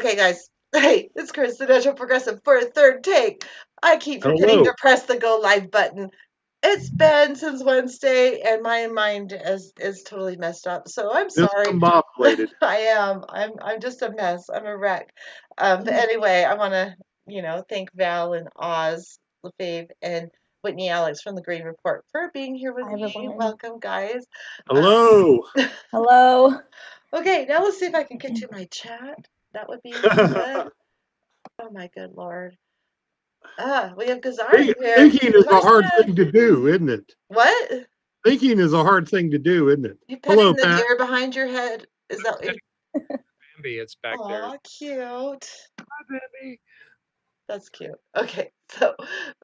Okay, guys. Hey, it's Chris, the Natural Progressive, for a third take. I keep forgetting Hello. to press the go live button. It's been since Wednesday, and my mind is totally messed up. So I'm sorry. Discombobulated. I am. I'm just a mess. I'm a wreck. But anyway, I want to thank Val and Oz, LaFave, and Whitney Alex from the Green Report for being here with Hi, me. everyone. Welcome, guys. Hello. Hello. Okay, now let's see if I can get to my chat. That would be good. Oh my good lord. We have Gazari here. Thinking is a hard Question. thing to do, isn't it? What? Thinking is a hard thing to do, isn't it? You Hello, petting the Pat. deer behind your head? Is that what Bambi, it's back there. Aw, cute. Hi, Bambi. That's cute. Okay, so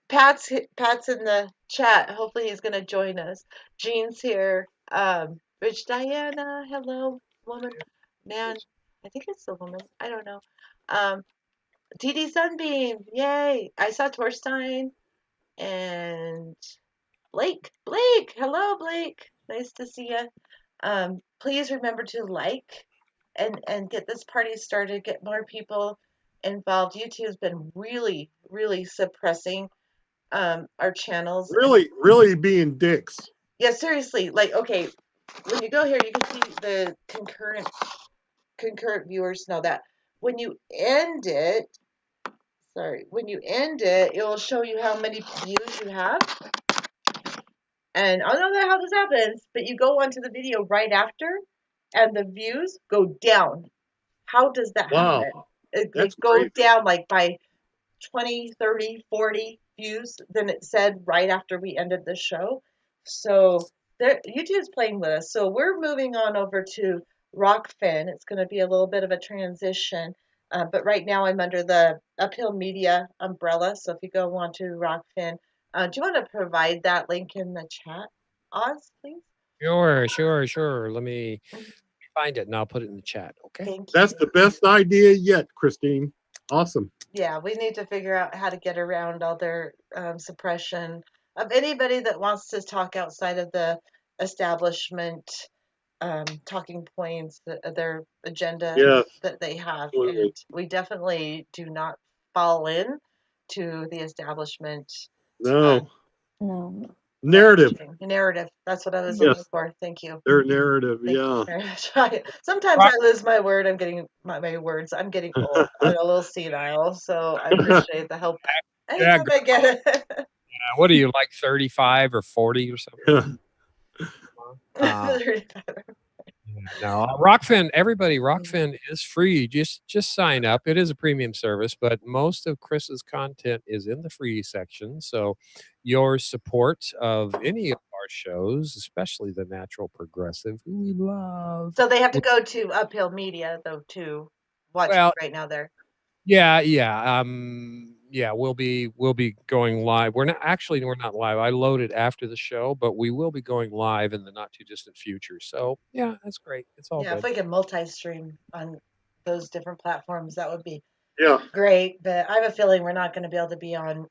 Pat's in the chat. Hopefully he's gonna join us. Jean's here. Rich Diana, hello, woman, man. I think it's the woman. I don't know. TD Sunbeam, yay! I saw Torstein and Blake. Blake, hello, Blake. Nice to see you. Please remember to like and get this party started. Get more people involved. YouTube's been really suppressing our channels. Really being dicks. Yeah, seriously. Like, okay, when you go here, you can see the concurrent viewers. Know that when you end it, it will show you how many views you have. And I don't know how this happens, but you go onto the video right after, and the views go down. How does that Wow. happen? It That's goes crazy. down like by 20, 30, 40 views than it said right after we ended the show. So YouTube's playing with us. So we're moving on over to Rockfin. It's going to be a little bit of a transition. But right now I'm under the Uphill Media umbrella. So if you go on to Rockfin, do you want to provide that link in the chat, Oz, please? Sure. Let me find it and I'll put it in the chat. Okay. Thank you. That's the best idea yet, Christine. Awesome. Yeah, we need to figure out how to get around all their suppression of anybody that wants to talk outside of the establishment talking points, their agenda Yes. that they have. Absolutely. And we definitely do not fall in to the establishment. No. No. Narrative. Narrative. That's what I was Yes. looking for. Thank you. Their narrative. Thank Yeah. you very much. Sometimes I lose my word. I'm getting my words. I'm getting old. I'm a little senile, so I appreciate the help. Anytime I get it. What are you, like 35 or 40 or something? No, Rockfin, everybody, Rockfin is free. Just sign up. It is a premium service, but most of Chris's content is in the free section. So your support of any of our shows, especially the Natural Progressive, who we love. So they have to go to Uphill Media though to watch it right now there. Yeah. We'll be going live. We're not live. I loaded after the show, but we will be going live in the not too distant future. So yeah, that's great. It's all good. If we can multi-stream on those different platforms, that would be Yeah. great. But I have a feeling we're not going to be able to be on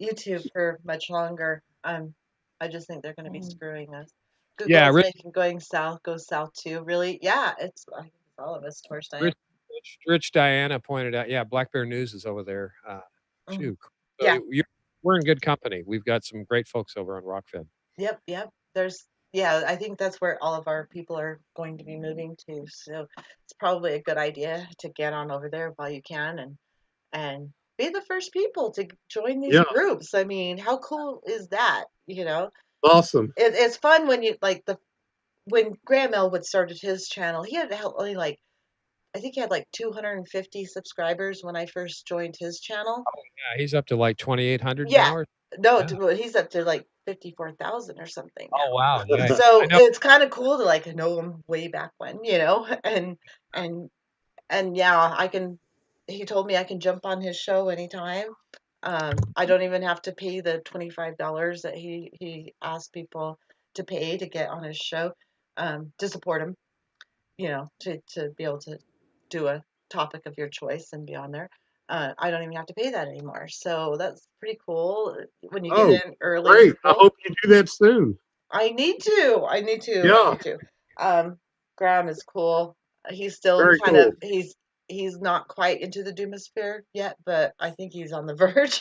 YouTube for much longer. I just think they're going to be screwing us. Google is making going south, goes south too. Really? Yeah, I think it's all of us, Torstein. Rich Diana pointed out, yeah, Black Bear News is over there. So yeah. We're in good company. We've got some great folks over on Rockfin. Yep. I think that's where all of our people are going to be moving to. So it's probably a good idea to get on over there while you can and be the first people to join these groups. I mean, how cool is that? Awesome. It's fun when you when Graham Elwood started his channel, he had only I think he had 250 subscribers when I first joined his channel. Oh, yeah, he's up to 2,800 now. No, he's up to 54,000 or something now. Oh wow! Yeah. So it's kind of cool to know him way back when, and yeah, I can. He told me I can jump on his show anytime. I don't even have to pay the $25 that he asked people to pay to get on his show, to support him. To be able to do a topic of your choice and be on there. I don't even have to pay that anymore. So that's pretty cool when you get in early. Great. I hope you do that soon. I need to. Yeah. I need to. Graham is cool. He's still he's he's not quite into the doomosphere yet, but I think he's on the verge.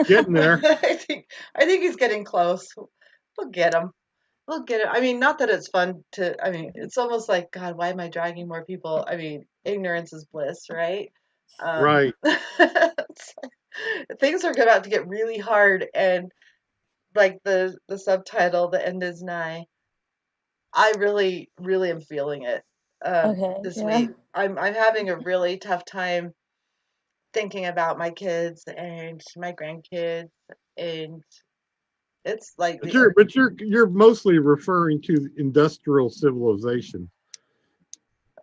Getting there. I think he's getting close. We'll get him. We'll get it. I mean, not that it's fun to. I mean, it's almost like God. Why am I dragging more people? I mean, ignorance is bliss, right? Right. Things are about to get really hard, and like the subtitle, "The end is nigh." I really, really am feeling it Okay, this yeah. week. I'm having a really tough time thinking about my kids and my grandkids, and it's like But the end. you're mostly referring to industrial civilization.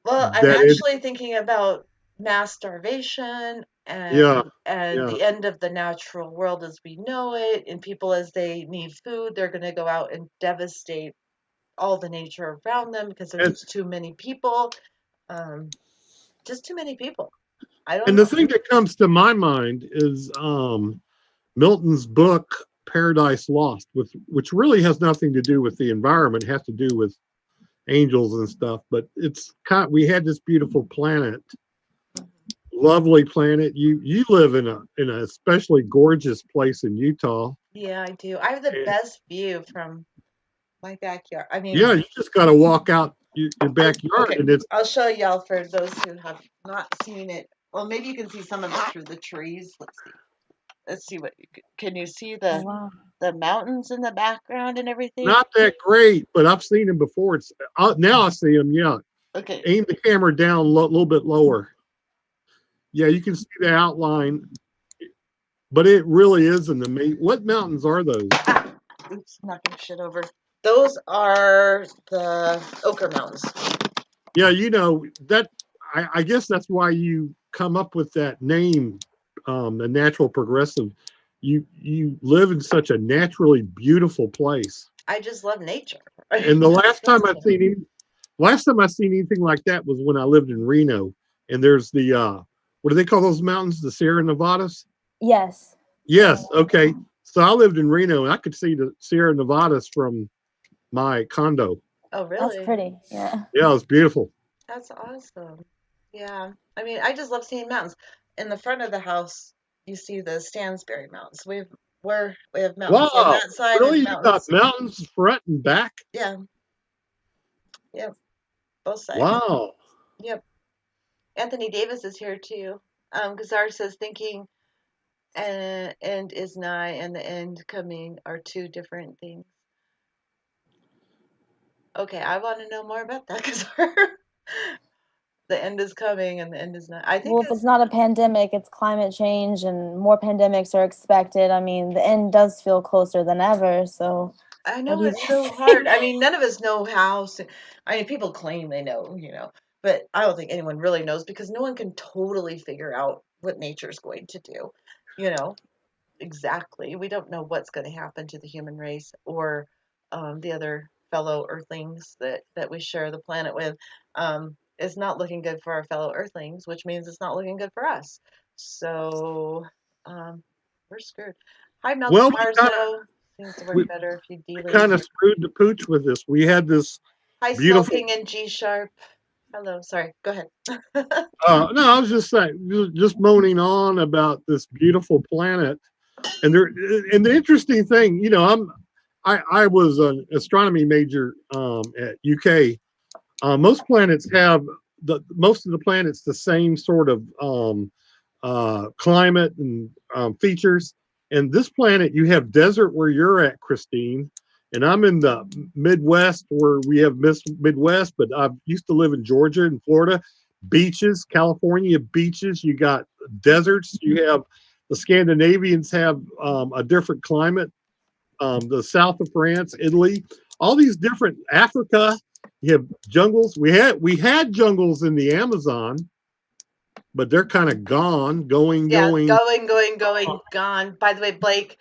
Well, I'm That it actually thinking about mass starvation yeah, and yeah. the end of the natural world as we know it, and people as they need food, they're going to go out and devastate all the nature around them because there's And just too many people. Um, just too many people. I don't and the know. thing that comes to my mind is Milton's book Paradise Lost, which really has nothing to do with the environment, it has to do with angels and stuff. But we had this beautiful planet, lovely planet. You live in a especially gorgeous place in Utah. Yeah, I do. I have the And best view from my backyard. I mean, yeah, you just got to walk out your backyard, okay, and it's I'll show y'all for those who have not seen it. Well, maybe you can see some of it through the trees. Let's see. Let's see what can you see Oh, wow. the mountains in the background and everything? not that great, but I've seen them before. Now I see them. Yeah, Okay. aim the camera down a little bit lower. Yeah, you can see the outline, but it really is an amazing. What mountains are those? Ah, oops, knocking shit over. Those are the Ochre Mountains. Yeah, that. I guess that's why you come up with that name, the natural progressive. You live in such a naturally beautiful place, I just love nature. and the last time I seen anything like that was when I lived in Reno, and there's the what do they call those mountains? The Sierra Nevadas. Yes. Sierra Yes. Okay. Nevada. So I lived in Reno, and I could see the Sierra Nevadas from my condo. Oh, That's really? pretty. Yeah. Yeah, it was beautiful. That's awesome. Yeah. I mean, I just love seeing mountains. In the front of the house, you see the Stansbury Mountains. We have mountains on Wow. that side Really? and You got mountains. mountains front and back? Yeah. Yep. Both sides. Wow. Yep. Anthony Davis is here too. Gazar says thinking and end is nigh and the end coming are two different things. Okay, I want to know more about that, Gazar. The end is coming and the end is not. I think Well, if it's not a pandemic, it's climate change and more pandemics are expected. I mean, the end does feel closer than ever. So, I what know do you it's guys so hard. think? I mean, none of us know how. I mean, people claim they know, but I don't think anyone really knows because no one can totally figure out what nature's going to do, you know, exactly. We don't know what's going to happen to the human race or the other fellow Earthlings that we share the planet with. It's not looking good for our fellow Earthlings, which means it's not looking good for us. So um, we're screwed. Hi, Well, Melchmarzo. Seems to work we, better if you we delete. kind of screwed the pooch with this. We had this Hi, beautiful. Smoking in G sharp. Hello, sorry. Go ahead. No, I was just saying, just moaning on about this beautiful planet, and the interesting thing, I was an astronomy major at UK. Most planets have most of the planets the same sort of climate and features. And this planet, you have desert where you're at, Christine, and I'm in the Midwest where we have Midwest, but I used to live in Georgia and Florida. Beaches, California beaches. You got deserts. You have the Scandinavians have a different climate. The south of France, Italy, all these different Africa. You have jungles. We had jungles in the Amazon, but they're kind of gone, Yeah, going. gone. By the way, Blake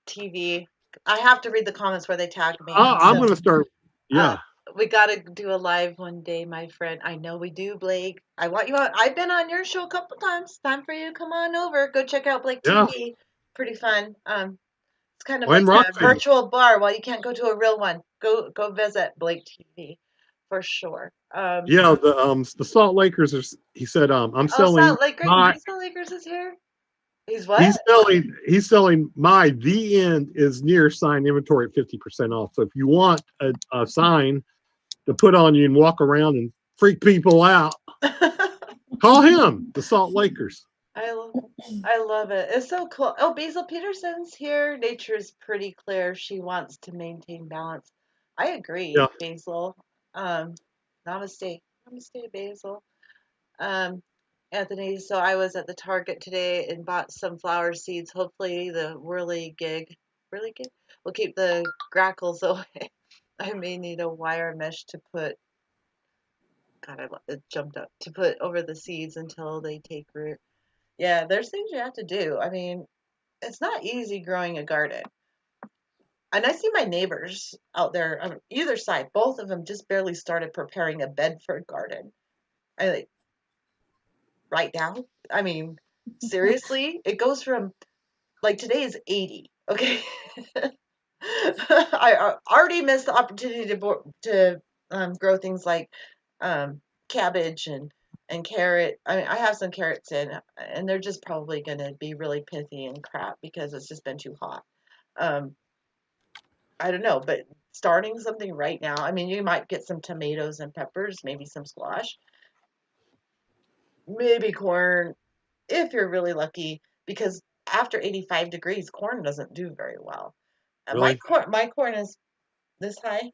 TV. I have to read the comments where they tagged me. I'm So going to start. uh, Yeah, we got to do a live one day, my friend. I know we do, Blake. I want you on. I've been on your show a couple times. Time for you to come on over. Go check out Blake yeah. TV. Pretty fun. It's kind of And like a Rockfin. virtual bar while you can't go to a real one. Go visit Blake TV. for sure. Yeah, the Salt Lakers are. He said, I'm Oh, selling Salt Lakers, my. Salt Lakers is here. He's what? He's selling my. The end is near sign inventory at 50% off. So if you want a sign to put on you and walk around and freak people out, call him. The Salt Lakers. I love, I love it. It's so cool. Oh, Basil Peterson's here. Nature's pretty clear. She wants to maintain balance. I agree, Yeah. Basil. Um, namaste. Namaste, Basil. Um, Anthony, so I was at the Target today and bought some flower seeds. Hopefully the whirly gig will keep the grackles away. I may need a wire mesh to put, God, it jumped up, to put over the seeds until they take root. Yeah, there's things you have to do. I mean, it's not easy growing a garden. And I see my neighbors out there on either side, both of them just barely started preparing a bed for a garden. I like right now. I mean, seriously, it goes from like today is 80. Okay. I already missed the opportunity to grow things like um, cabbage and carrot. I mean, I have some carrots in, and they're just probably going to be really pithy and crap because it's just been too hot. Um, I don't know, but starting something right now, I mean, you might get some tomatoes and peppers, maybe some squash, maybe corn if you're really lucky, because after 85 degrees, corn doesn't do very well. Really? My corn is this high.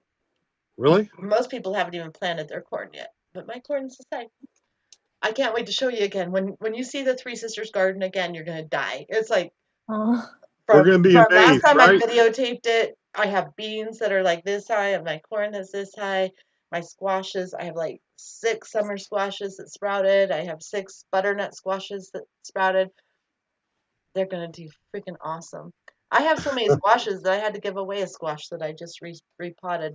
Really? Most people haven't even planted their corn yet, but my corn is this high. I can't wait to show you again. When you see the Three Sisters garden again, you're gonna die. It's like Oh, We're from going to be from last amazed, time I right? videotaped it. I have beans that are like this high, and my corn that's this high. My squashes, I have like 6 summer squashes that sprouted. I have 6 butternut squashes that sprouted. They're gonna do freaking awesome. I have so many squashes that I had to give away a squash that I just repotted.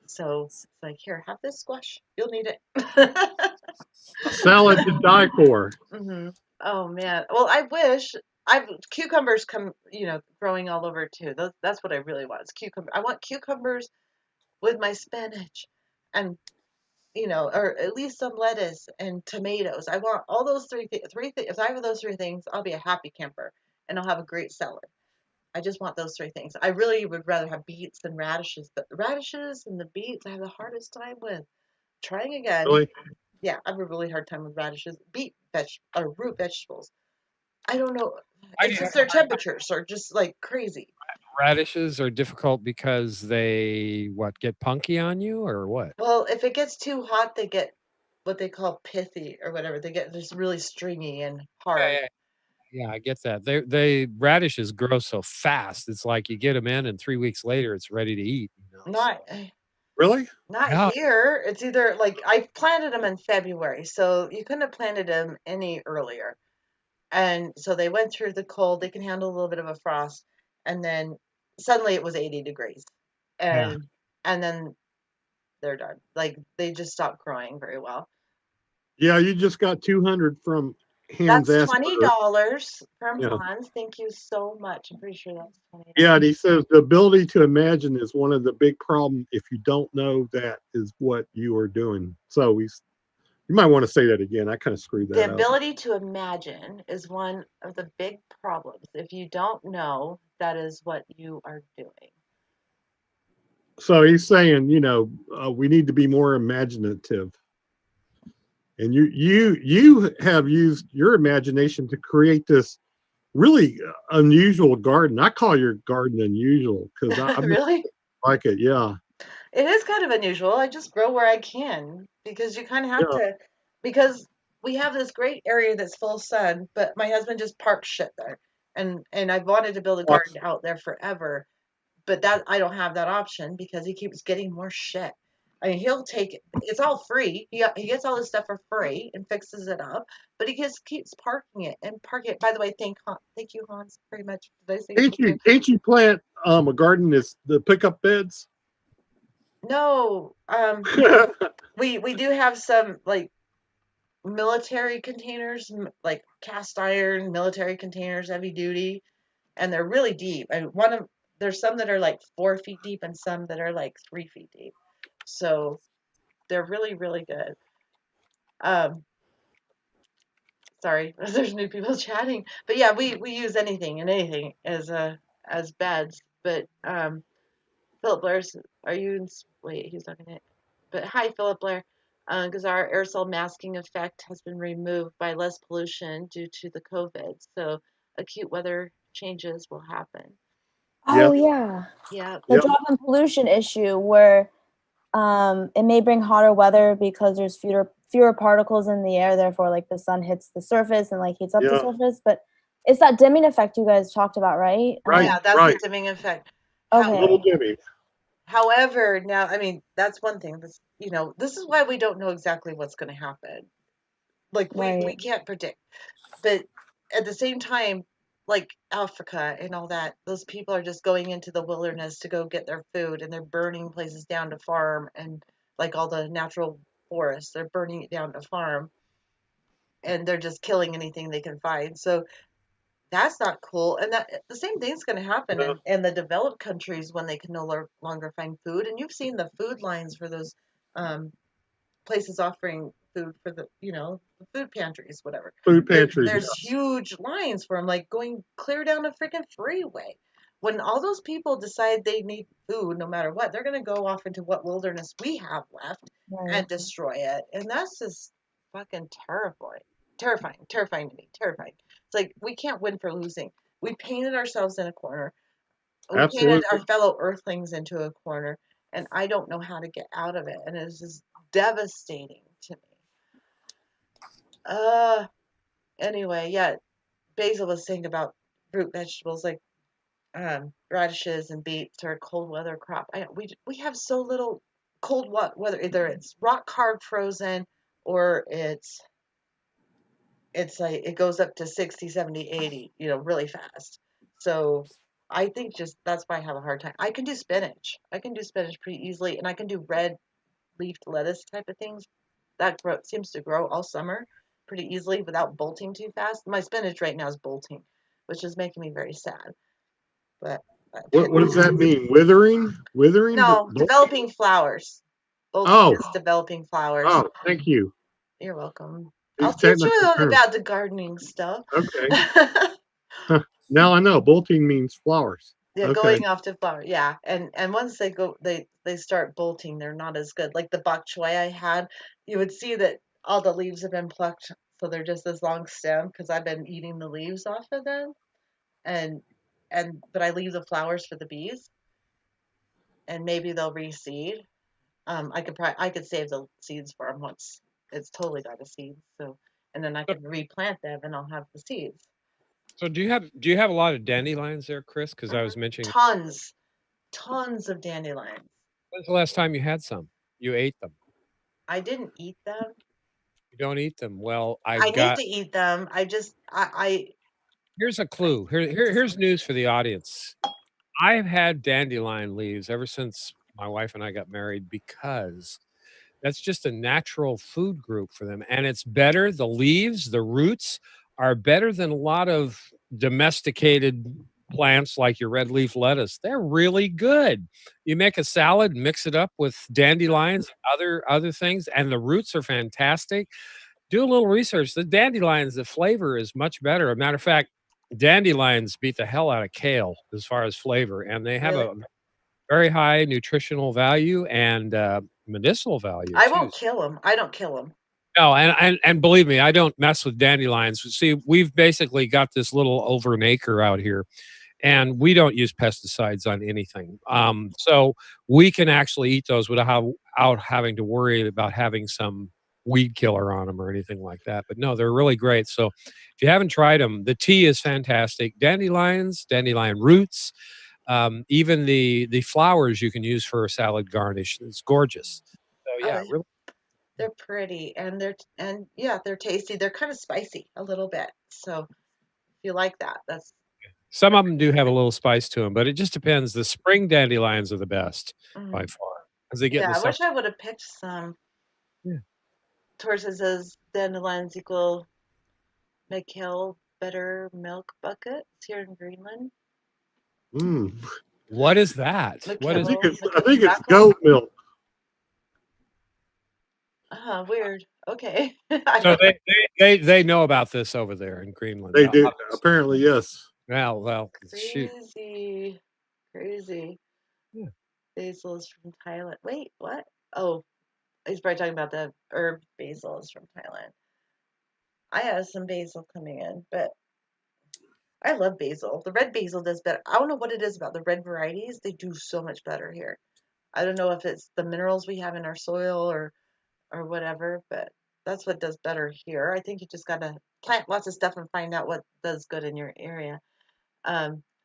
So it's like, here, have this squash. You'll need it. A salad to die for. hmm Oh man. Well, I wish I've cucumbers come, growing all over too. That's what I really want. Is cucumber. I want cucumbers with my spinach, and or at least some lettuce and tomatoes. I want all those three things. If I have those three things, I'll be a happy camper, and I'll have a great salad. I just want those three things. I really would rather have beets than radishes, but the radishes and the beets I have the hardest time with. Trying again. Really? Yeah, I have a really hard time with radishes. Or root vegetables. I don't know. I It's do. just their temperatures are just like crazy. Radishes are difficult because they what get punky on you or what? Well, if it gets too hot, they get what they call pithy or whatever. They get just really stringy and hard. Yeah, yeah, I get that. They radishes grow so fast. It's like you get them in, and 3 weeks later, it's ready to eat. So, Not Really? not yeah, here. It's either like I planted them in February, so you couldn't have planted them any earlier. And so they went through the cold. They can handle a little bit of a frost, and then suddenly it was 80 degrees, yeah. and then they're done. Like they just stopped growing very well. Yeah, you just got 200 from Hans That's Asperger. $20 from Yeah. Hans. Thank you so much. I'm pretty sure that's Yeah, $20. and he says the ability to imagine is one of the big problems. If you don't know that is what you are doing. So you might want to say that again. I kind of screwed The that up. ability to imagine is one of the big problems. If you don't know, that is what you are doing. So he's saying, we need to be more imaginative. And you have used your imagination to create this really unusual garden. I call your garden unusual because I'm just Really? like it. Yeah, It is kind of unusual. I just grow where I can because you kind of have yeah. to, because we have this great area that's full sun, but my husband just parks shit there. And I've wanted to build a garden out there forever, but that I don't have that option because he keeps getting more shit. I mean, he'll take it. It's all free. He gets all this stuff for free and fixes it up, but he just keeps parking it and parking it. By the way, thank you, Hans, very much. Did I say Ain't thank you? you ain't you plant a garden is the pickup beds? No, we do have some like military containers, like cast iron military containers, heavy duty, and they're really deep. And there's some that are like 4 feet deep and some that are like 3 feet deep. So They're really, really good. Um, sorry, there's new people chatting, but yeah, we use anything and anything as beds. But Philip Blair's, are you in, wait, he's not gonna, but hi, Philip Blair. Because our aerosol masking effect has been removed by less pollution due to the COVID. So acute weather changes will happen. Oh Yep. yeah, Yeah. the Yep. drop in pollution issue where it may bring hotter weather because there's fewer particles in the air, therefore like the sun hits the surface and like heats up the Yeah. surface. But it's that dimming effect you guys talked about, right? Right. Yeah, that's the Right. dimming effect. Little Okay. Jimmy. However, now, I mean, that's one thing. This is why we don't know exactly what's going to happen. Like we Right. can't predict. But at the same time, like Africa and all that, those people are just going into the wilderness to go get their food, and they're burning places down to farm, and like all the natural forests, they're burning it down to farm, and they're just killing anything they can find. So that's not cool. And that the same thing's going to happen Yeah. in the developed countries when they can no longer find food. And you've seen the food lines for those um, places offering food for the food pantries, whatever. Food pantries. There's huge lines for them, like going clear down a freaking freeway. When all those people decide they need food, no matter what, they're going to go off into what wilderness we have left Right. and destroy it. And that's just fucking terrifying. Terrifying to me. Terrifying. It's like we can't win for losing. We painted ourselves in a corner. We painted our Absolutely. fellow earthlings into a corner, and I don't know how to get out of it. And it's just devastating to me. Uh, anyway, yeah, Basil was saying about fruit vegetables like radishes and beets are a cold weather crop. We have so little cold weather. Either it's rock hard frozen or it's like it goes up to 60, 70, 80, really fast. So I think just that's why I have a hard time. I can do spinach. I can do spinach pretty easily, and I can do red leafed lettuce type of things. Seems to grow all summer pretty easily without bolting too fast. My spinach right now is bolting, which is making me very sad. But What does that mean? Withering? Withering? no, developing flowers. Bolting Oh. is developing flowers. Oh. Thank you. You're welcome. I'll These teach technical you all terms. about the gardening stuff. Okay. Now I know. Bolting means flowers. Yeah, Okay. going off to flower. Yeah, and once they start bolting, they're not as good. Like the bok choy I had, you would see that all the leaves have been plucked, so they're just this long stem because I've been eating the leaves off of them, and but I leave the flowers for the bees, and maybe they'll reseed. I could save the seeds for them once it's totally got a seed, so and then I So, can replant them and I'll have the seeds. so do you have a lot of dandelions there, Chris? Because I was mentioning, Tons, tons of dandelions. when's the last time you had some? You ate them. I didn't eat them. You don't eat them. Well, I've I need got to eat them. I just here's a clue. Here's news for the audience. I've had dandelion leaves ever since my wife and I got married because that's just a natural food group for them, and it's better. The leaves, the roots are better than a lot of domesticated plants like your red leaf lettuce. They're really good. You make a salad, mix it up with dandelions, other things, and the roots are fantastic. Do a little research. The dandelions, the flavor is much better. A matter of fact, dandelions beat the hell out of kale as far as flavor, and they have really a very high nutritional value and medicinal value I too. won't kill them. I don't kill them. No, and believe me, I don't mess with dandelions. See, we've basically got this little over an acre out here, and we don't use pesticides on anything. So we can actually eat those without having to worry about having some weed killer on them or anything like that. But no, they're really great. So if you haven't tried them, the tea is fantastic. Dandelions, dandelion roots, even the flowers you can use for a salad garnish. It's gorgeous. So yeah, Oh, really. they're pretty and yeah, they're tasty. They're kind of spicy a little bit. So if you like that, that's Some of them do have a little spice to them, but it just depends. The spring dandelions are the best by mm. far as they get in Yeah. the I summer. wish I would have picked some. Yeah. Towards it says dandelions equal Mikhail better milk buckets here in Greenland. Mm. What is that? What is Mikhail, I think it's goat milk. Weird. Okay. I So don't know. they know about this over there in Greenland. They do Obviously. apparently, yes. Well, shoot. Crazy. Crazy. Yeah. Basil is from Thailand. Wait, what? Oh, he's probably talking about the herb basil is from Thailand. I have some basil coming in, but I love basil. The red basil does better. I don't know what it is about the red varieties. They do so much better here. I don't know if it's the minerals we have in our soil or whatever, but that's what does better here. I think you just gotta plant lots of stuff and find out what does good in your area.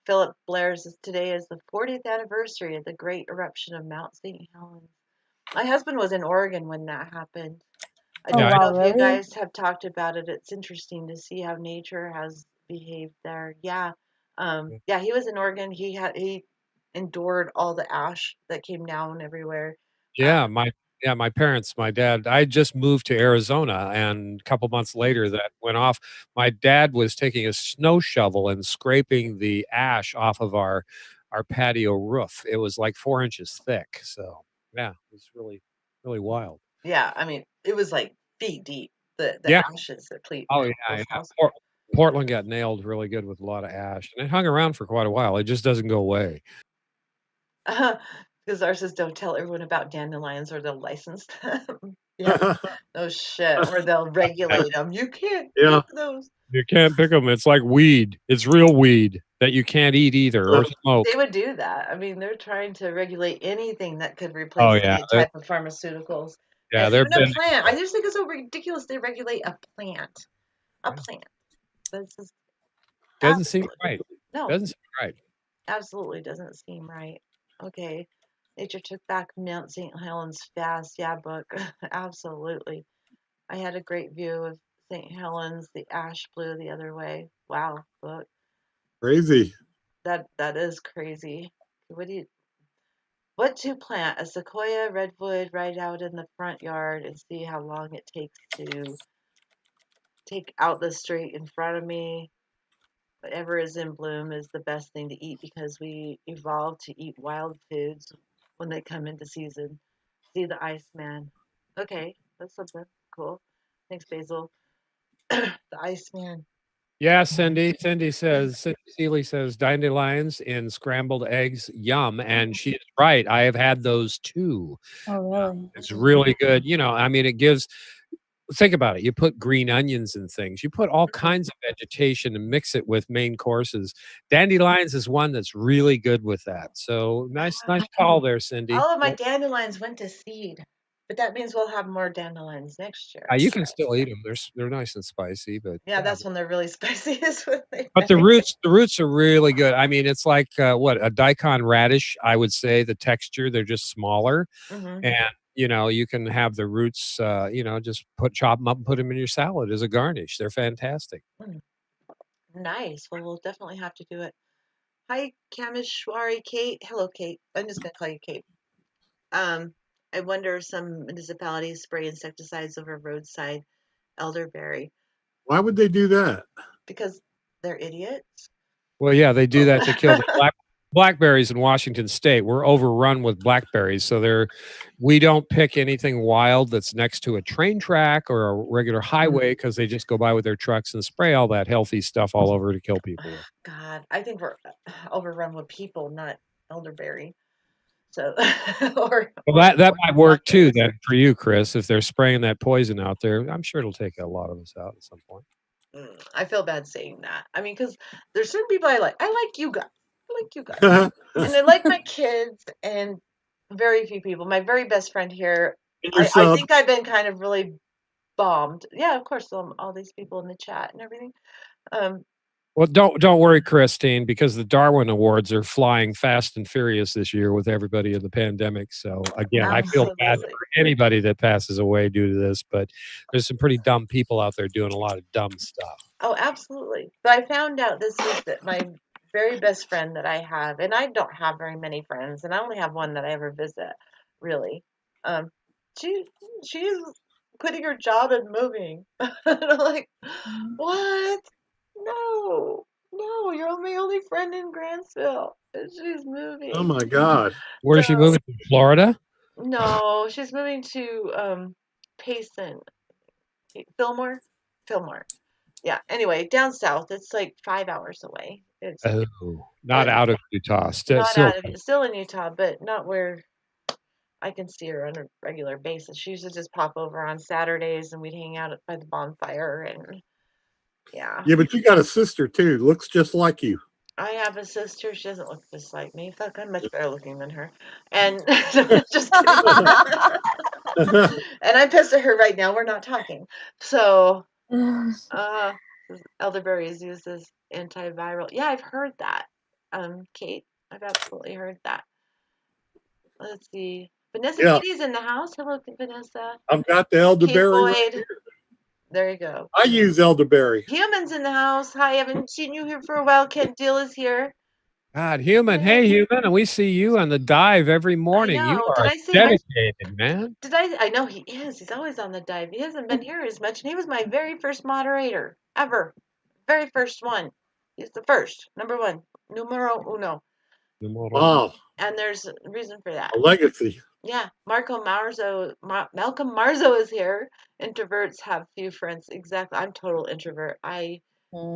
Philip Blair's today is the 40th anniversary of the great eruption of Mount St. Helens. My husband was in Oregon when that happened. I Oh Yeah. don't wow, know if you really? guys have talked about it. It's interesting to see how nature has behaved there. Yeah. Yeah, he was in Oregon. He endured all the ash that came down everywhere. Um, Yeah, my parents, my dad, I just moved to Arizona and a couple months later that went off. My dad was taking a snow shovel and scraping the ash off of our patio roof. It was like 4 inches thick. So yeah, it was really wild. yeah, I mean, it was like feet deep. The Yeah. ashes that ple Oh yeah, people's yeah. houses. Portland got nailed really good with a lot of ash, and it hung around for quite a while. It just doesn't go away. Because ours says don't tell everyone about dandelions or they'll license them. Yeah, no shit. Or they'll regulate them. You can't Yeah. pick those. You can't pick them. It's like weed. It's real weed that you can't eat either or They smoke. would do that. I mean, they're trying to regulate anything that could Oh replace yeah, any type of pharmaceuticals. yeah, they're Even a bending. plant. I just think it's so ridiculous they regulate a plant. A Yeah. plant. This is Doesn't seem absolutely right. no, Doesn't seem right. absolutely doesn't seem right. Okay. Nature took back Mount St. Helens fast. Yeah, book. Absolutely. I had a great view of St. Helens. The ash blew the other way. Wow, book. Crazy. That is crazy. What do you what to plant? A sequoia redwood right out in the front yard and see how long it takes to take out the street in front of me. Whatever is in bloom is the best thing to eat because we evolved to eat wild foods when they come into season. See the Iceman. Okay, that's something cool. Thanks, Basil. The Iceman. Yeah, Cindy Seeley says dandelions in scrambled eggs, yum. And she is right. I have had those too. Oh really? It's really good. I mean, it gives, think about it. You put green onions and things, you put all Mhm. kinds of vegetation and mix it with main courses. Dandelions is one that's really good with that. So nice call there, Cindy. All of my Well, dandelions went to seed, but that means we'll have more dandelions next year. you can still eat them. They're nice and spicy, but Yeah, yeah. that's when they're really spicy. Is when they But the roots are really good. I mean, it's like what a daikon radish. I would say the texture they're just smaller, hmm and you can have the roots. Just chop them up and put them in your salad as a garnish. They're fantastic. Nice. Well, we'll definitely have to do it. Hi, Kameshwari Kate. Hello, Kate. I'm just gonna call you Kate. Um, I wonder if some municipalities spray insecticides over roadside elderberry Why would they do that? because they're idiots. Well, yeah, they do Oh, that to kill the blackberries in Washington State. We're overrun with blackberries, so we don't pick anything wild that's next to a train track or a regular highway because they just go by with their trucks and spray all that healthy stuff all over to kill people with. God, I think we're overrun with people, not elderberry. So, or Well, or that might work too blackberries. then for you, Chris. If they're spraying that poison out there, I'm sure it'll take a lot of us out at some point. I feel bad saying that. I mean, because there's certain people I like. I like you guys. I like you guys, and and I like my kids, and very few people. My very best friend here. your I sub. think I've been kind of really bombed. Yeah, of course, all these people in the chat and everything. Um, Well, don't worry, Christine, because the Darwin Awards are flying fast and furious this year with everybody in the pandemic. So again, I feel bad absolutely. for anybody that passes away due to this, but there's some pretty dumb people out there doing a lot of dumb stuff. Oh, absolutely. But I found out this week that my very best friend that I have, and I don't have very many friends, and I only have one that I ever visit, really. Um, she she's quitting her job and moving. And I'm like, Mhm. what? No, no, you're my only friend in Grantsville, and she's Oh moving. my God. Where is she So moving to? Florida? no, she's moving to Payson, Fillmore, Fillmore. Yeah. Anyway, down south, it's like 5 hours away. Oh, not But out of Utah. not Still, out of still in Utah, but not where I can see her on a regular basis. She used to just pop over on Saturdays, and we'd hang out by the bonfire, and yeah. Yeah, but you got a sister too. Looks just like you. I have a sister. She doesn't look just like me. Fuck, I'm much better looking than her. And just kidding. And I'm pissed at her right now. We're not talking. So, uh, elderberry is used as antiviral. Yeah, I've heard that. Kate, I've absolutely heard that. Let's see. Vanessa Yeah, Kitty's in the house. Hello, Vanessa. I've got the Keith elderberry right Boyd. here. There you go. I use elderberry. Human's in the house. Hi, I haven't seen you here for a while. Kent Dill is here. God, Human. Hey, Human, and we see you on the dive every morning. You know. Did are I say hi? dedicated, man. Did I know he is. He's always on the dive. He hasn't been here as much, and he was my very first moderator ever. Very first one. He's the first. Number one. Numero uno. Wow, And there's a reason for that. a legacy. Yeah. Malcolm Marzo is here. Introverts have few friends. Exactly. I'm total introvert. I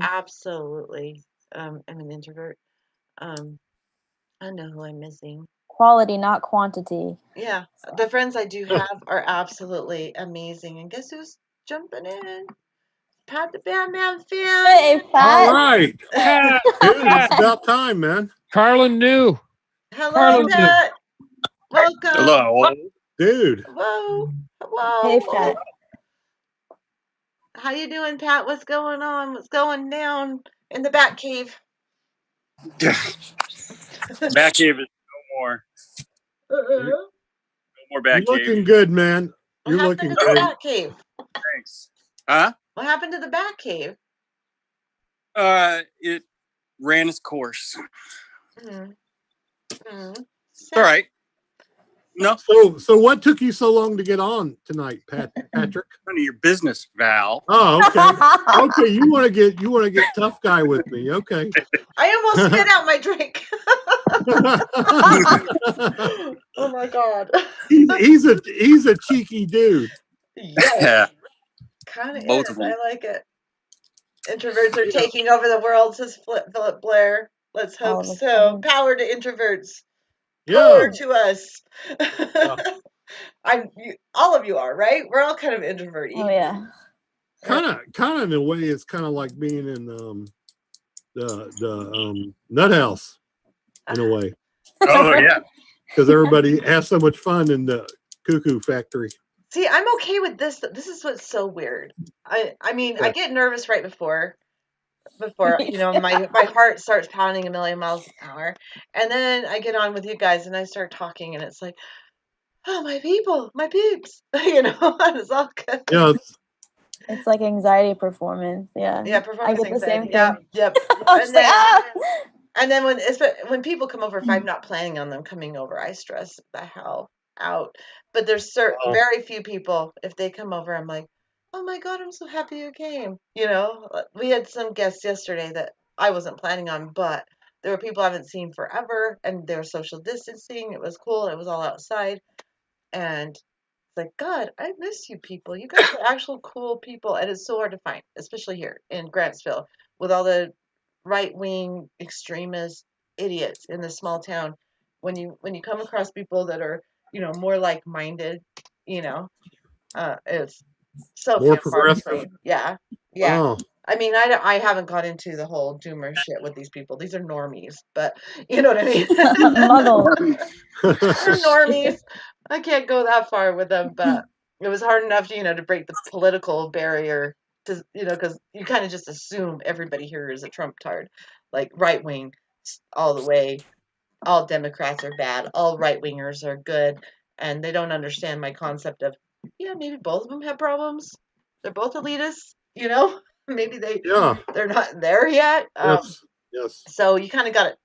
absolutely am an introvert. I know who I'm missing. Quality, not quantity. Yeah, the friends I do have are absolutely amazing. And guess who's jumping in? Pat the Batman fan. Hey, All Pat. right, Pat, dude, Pat, it's about time, man. Carlin knew. Hello, Carlin knew. Pat. Welcome. Hello. Dude, Whoa. Hello. Hey, Pat. How you doing, Pat? What's going on? What's going down in the Bat Cave? Back cave is no more. No more you're back cave. looking good, man. What You're happened looking to the great. Bat Cave? Thanks. Huh? What happened to the Bat Cave? It ran its course. Mm. All right. No, So what took you so long to get on tonight, Patrick? none of your business, Val. Oh, okay. Okay, you want to get tough guy with me. Okay. I almost spit out my drink. Oh my god. he's a cheeky dude. Yes. Yeah, Kind of both is. of them. I like it. Introverts are taking over the world, says Philip Blair. Let's All hope of a so. sudden. Power to introverts. Yeah. Power to us. Yeah. All of you are, right? We're all kind of introvert. Oh, yeah. Kind of in a way, it's kind of like being in the nut house in a way, Oh yeah. because everybody has so much fun in the cuckoo factory. See, I'm okay with this. This is what's so weird. I mean, I get nervous right before my heart starts pounding a million miles an hour, and then I get on with you guys and I start talking, and it's like, oh, my people, my peeps, it's all good. Yeah, It's like anxiety performance. Yeah. Yeah, I performance get the same anxiety. Yeah, thing. yep. I'm just like, And then when people come over, if I'm not planning on them coming over, I stress the hell out. But there's very few people, if they come over, I'm like, oh my God, I'm so happy you came. We had some guests yesterday that I wasn't planning on, but there were people I haven't seen forever, and they were social distancing. It was cool. It was all outside, and it's like, God, I miss you people. You guys are actual cool people, and it's so hard to find, especially here in Grantsville, with all the right-wing extremist idiots in this small town. When you come across people that are more like-minded, it's so few more and far progressive. between. Yeah, yeah. Oh, I mean, I haven't got into the whole doomer shit with these people. These are normies, but you know what I mean. Muggles. They're normies. I can't go that far with them, but it was hard enough, to break the political barrier to, because you kind of just assume everybody here is a Trump tard, like right wing all the way. All Democrats are bad. All right wingers are good, and they don't understand my concept of, yeah, maybe both of them have problems. They're both elitists, Maybe yeah. they're not there yet. Yes. So you kind of got to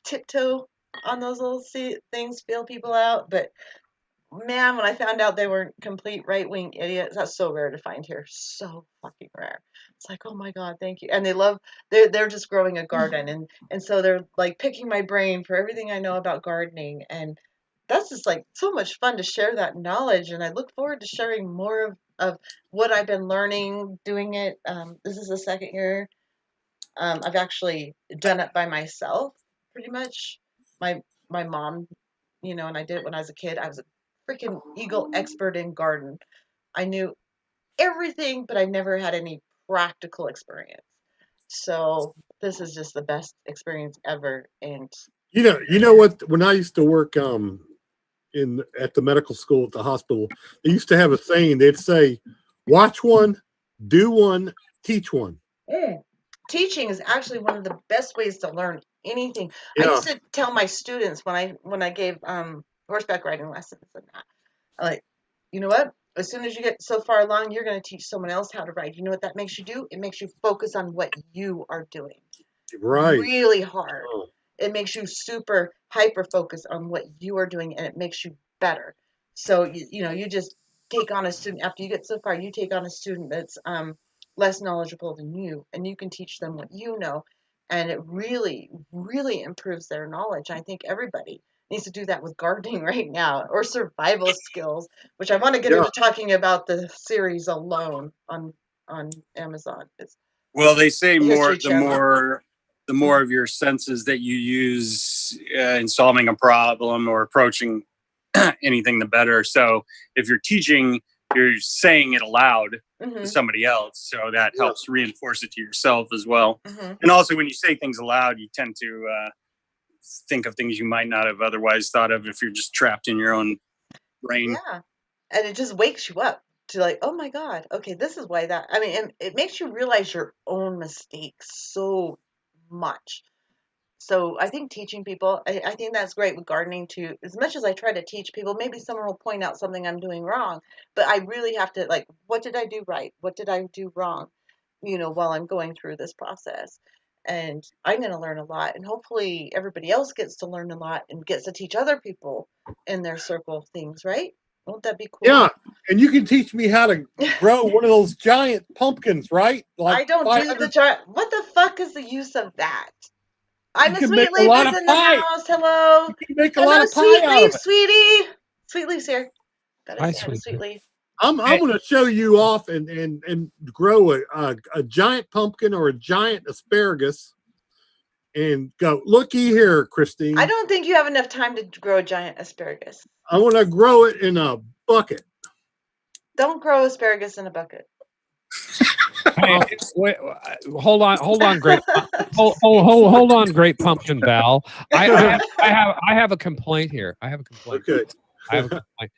tiptoe on those little things, feel people out. But man, when I found out they weren't complete right wing idiots, that's so rare to find here. So fucking rare. It's like, oh my God, thank you. And they're just growing a garden, and so they're like picking my brain for everything I know about gardening, and that's just like so much fun to share that knowledge, and I look forward to sharing more of what I've been learning doing it. This is the second year. I've actually done it by myself, pretty much. My my mom, and I did it when I was a kid. I was a freaking eagle expert in garden. I knew everything, but I never had any practical experience. So this is just the best experience ever. And You know what? When I used to work in at the medical school at the hospital, they used to have a saying. They'd say, "Watch one, do one, teach one." mm, teaching is actually one of the best ways to learn anything. I Yeah, used to tell my students when I gave horseback riding lessons and that, like, you know what? As soon as you get so far along, you're going to teach someone else how to ride. You know what that makes you do? It makes you focus on what you are doing right. really hard. Oh, It makes you super hyper focused on what you are doing, and it makes you better. So you just take on a student after you get so far. You take on a student that's less knowledgeable than you, and you can teach them what you know, and it really really improves their knowledge. I think everybody needs to do that with gardening right now, or survival skills, which I want to get yeah, into talking about the series alone on Amazon. It's Well, they say History Channel. the more of your senses that you use in solving a problem or approaching anything, the better. So if you're teaching, you're saying it aloud to Hmm. somebody else, so that yeah. helps reinforce it to yourself as well. Hmm. And also, when you say things aloud, you tend to think of things you might not have otherwise thought of if you're just trapped in your own brain. Yeah. And it just wakes you up to like, oh my God, okay, this is why that. I mean, and it makes you realize your own mistakes so much. So I think teaching people, I think that's great with gardening too. As much as I try to teach people, maybe someone will point out something I'm doing wrong, but I really have to like, what did I do right? What did I do wrong? While I'm going through this process. And I'm going to learn a lot, and hopefully everybody else gets to learn a lot and gets to teach other people in their circle things, right? Won't that be cool? Yeah, and you can teach me how to grow one of those giant pumpkins, right? Like I don't do the 500. giant. What the fuck is the use of that? I'm You a can Sweet make a Leaf lot is of in the pie. house. Hello. You can make a lot Hello, of pie Sweet out Leaf, of it. sweetie. Sweet Leaf's here. Gotta Hi, say hi to sweet. Sweet Leaf. I'm going to show you off and grow a giant pumpkin or a giant asparagus and go, looky here, I Christine. don't think you have enough time to grow a giant asparagus. I want to grow it in a bucket. Don't grow asparagus in a bucket. Hey, Oh, wait, hold on, hold on, great pumpkin Val. I have a complaint here. I have a complaint. okay. I have a complaint.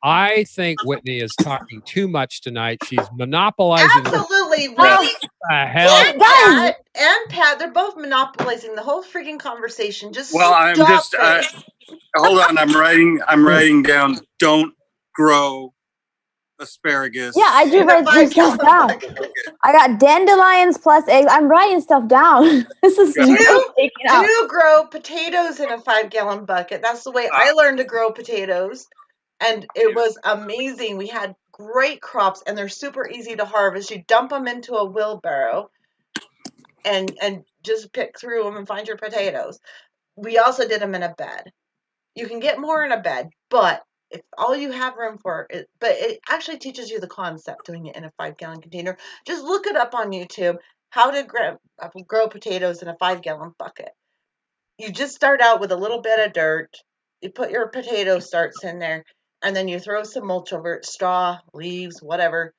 I think Whitney is talking too much tonight. She's monopolizing. Absolutely. Yeah. Well, The hell? and Pat, they're both monopolizing the whole freaking conversation. Just Well, I'm stop just it. hold on. I'm writing down. Don't grow asparagus. Yeah, I do In a write some stuff 5 gallon down. bucket. I got dandelions plus eggs. I'm writing stuff down. This is Yeah. not taking out. Do grow potatoes in a 5 gallon bucket. That's the way I learned to grow potatoes. And it was amazing. We had great crops, and they're super easy to harvest. You dump them into a wheelbarrow and just pick through them and find your potatoes. We also did them in a bed. You can get more in a bed, but if all you have room for it, but it actually teaches you the concept doing it in a 5 gallon container. Just look it up on YouTube, how to grow potatoes in a 5 gallon bucket. You just start out with a little bit of dirt. You put your potato starts in there, and then you throw some mulch over it, straw, leaves, whatever.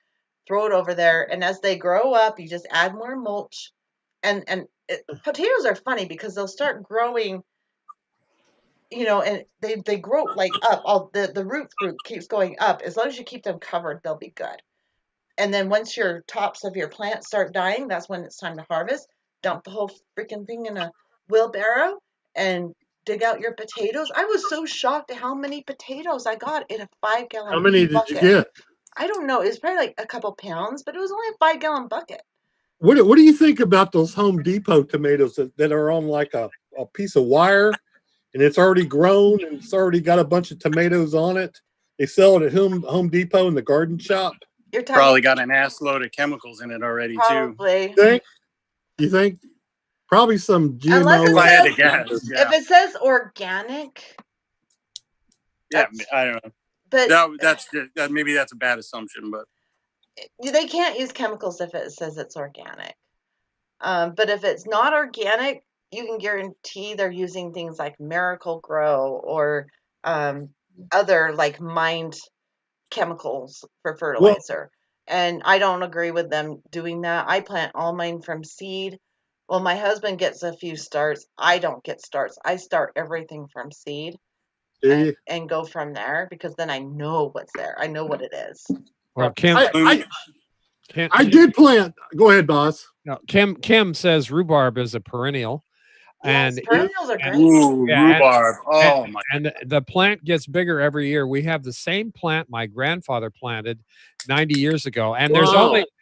Throw it over there, and as they grow up, you just add more mulch. Potatoes are funny because they'll start growing, and they grow like up. All the root fruit keeps going up. As long as you keep them covered, they'll be good. And then once your tops of your plants start dying, that's when it's time to harvest. Dump the whole freaking thing in a wheelbarrow and dig out your potatoes. I was so shocked at how many potatoes I got in a 5 How gallon many did you bucket. get? I don't know. It was probably like a couple pounds, but it was only a 5 gallon bucket. What do you think about those Home Depot tomatoes that are on like a piece of wire and it's already grown and it's already got a bunch of tomatoes on it? They sell it at Home Depot in the garden shop. You're talking Probably got an ass load of chemicals in it already too. probably. You think? Probably some Unless GMO. If it I had to says guess, if yeah. it says organic, Yeah, That's, I don't know. but That maybe that's a bad assumption, but they can't use chemicals if it says it's organic. But if it's not organic, you can guarantee they're using things like Miracle Grow or other like mined chemicals for Well, fertilizer. And I don't agree with them doing that. I plant all mine from seed. Well, my husband gets a few starts. I don't get starts. I start everything from seed do you? and go from there because then I know what's there. I know what it is Well, from the Kim, start. I did plant. Go ahead, boss. no, Kim says rhubarb is a perennial, Yes, and perennials are great. ooh, yeah, rhubarb. and, Oh my! and the plant gets bigger every year. We have the same plant my grandfather planted 90 years ago, and Wow. there's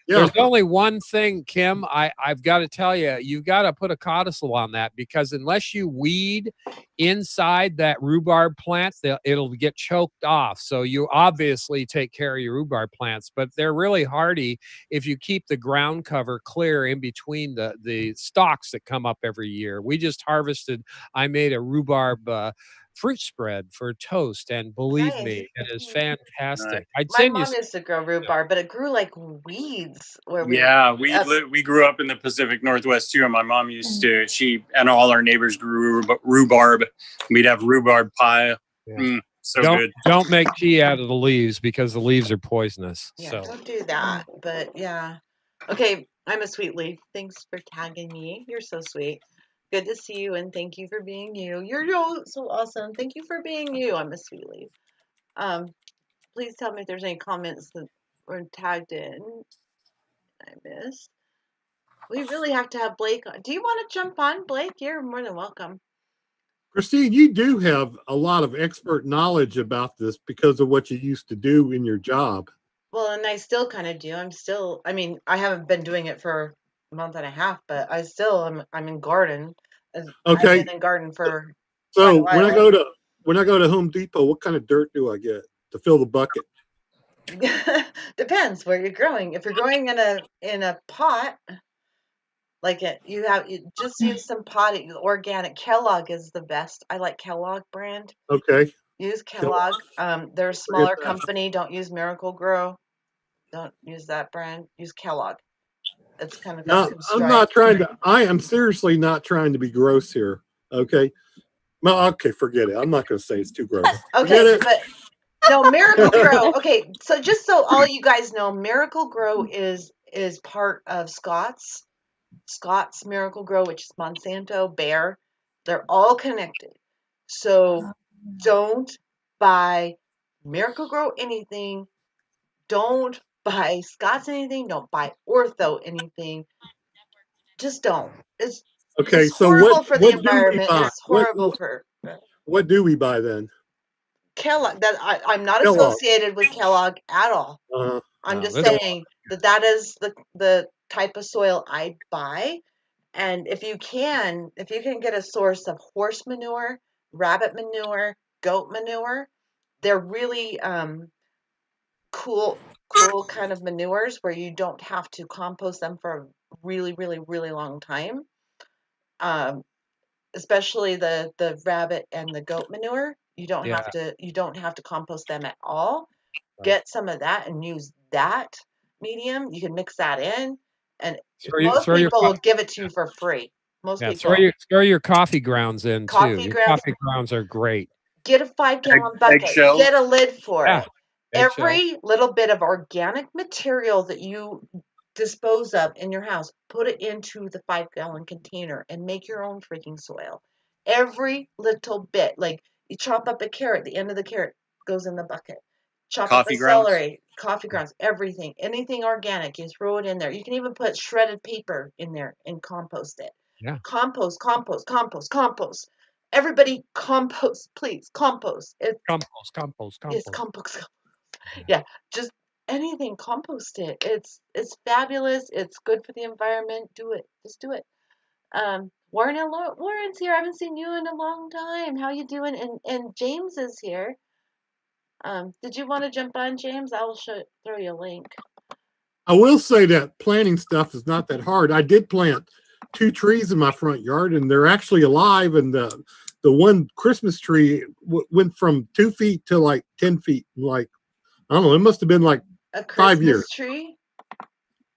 Yeah. only one thing, Kim. I've got to tell you, you've got to put a codicil on that, because unless you weed inside that rhubarb plant, it'll get choked off. So you obviously take care of your rhubarb plants, but they're really hardy if you keep the ground cover clear in between the stalks that come up every year. We just harvested. I made a rhubarb fruit spread for toast, and believe Nice. me, it is Nice. fantastic. I'd My send you. mom used to grow rhubarb, but it grew like weeds where we Yeah, up. we grew up in the Pacific Northwest too, and my mom used to. She and all our neighbors grew rhubarb. We'd have rhubarb pie. Yeah. So don't good. don't make tea out of the leaves, because the leaves are poisonous. Yeah, So don't do that. But yeah. Okay, I'm a sweet leaf. Thanks for tagging me. You're so sweet. Good to see you and thank you for being you. You're so awesome. Thank you for being you. I'm a sweet leaf. Please tell me if there's any comments that were tagged in. I missed. We really have to have Blake on. Do you want to jump on, Blake? You're more than welcome. Christine, you do have a lot of expert knowledge about this because of what you used to do in your job. Well, and I still kind of do. I mean, I haven't been doing it for a month and a half, but I'm in garden. I've Okay. been in garden for quite So a while. when I go to Home Depot, what kind of dirt do I get to fill the bucket? Depends where you're growing. If you're growing in a pot, like you just use some potting. Organic Kellogg is the best. I like Kellogg brand. Okay. Use Kill Kellogg. They're a forget smaller that. company. Don't use Miracle Grow. Don't use that brand. Use Kellogg. It's kind of got Now, some I'm not stripes. trying to. I am seriously not trying to be gross here. Okay. Well, okay, forget it. I'm not going to say it's too gross. Forget Okay, it. but no, Miracle Grow. Okay, so just so all you guys know, Miracle Grow is part of Scott's Miracle Grow, which is Monsanto, Bayer. They're all connected. So don't buy Miracle Grow anything. Don't buy Scott's anything. Don't buy Ortho anything. Just don't. Okay. It's So what horrible for the what do we environment. buy? It's horrible for What do we buy then? Kellogg. That I'm not Kellogg. associated with Kellogg at all. Uh, I'm no, just this, saying that is the type of soil I buy. And if you can get a source of horse manure, rabbit manure, goat manure, they're really cool kind of manures where you don't have to compost them for a really, really, really long time. Um, Especially the rabbit and the goat manure. yeah, You don't have to compost them at all. right. Get some of that and use that medium. You can mix that in, and most Throw your people will give it to you for free. Most yeah, people. throw your coffee grounds in too. Coffee Your grounds. coffee grounds are great. Get a 5-gallon bucket. Eggshells. Get a lid for Yeah, it. eggshell. Every little bit of organic material that you dispose of in your house, put it into the 5-gallon container and make your own freaking soil. Every little bit. Like you chop up a carrot, the end of the carrot goes in the bucket. Chop up a Coffee grounds. celery, coffee grounds, everything. Anything organic, you throw it in there. You can even put shredded paper in there and compost it. Yeah. Compost, compost, compost, compost. Everybody compost, please. Compost. It's Compost. compost. Yeah, just anything, compost it. It's fabulous. It's good for the environment. Do it. Just do it. Warren's here. I haven't seen you in a long time. How you doing? And James is here. Did you want to jump on, James? I'll throw you a link. I will say that planting stuff is not that hard. I did plant 2 trees in my front yard, and they're actually alive, and the one Christmas tree went from 2 feet to like 10 feet. Like, I don't know, it must have been like A 5 years. Christmas tree?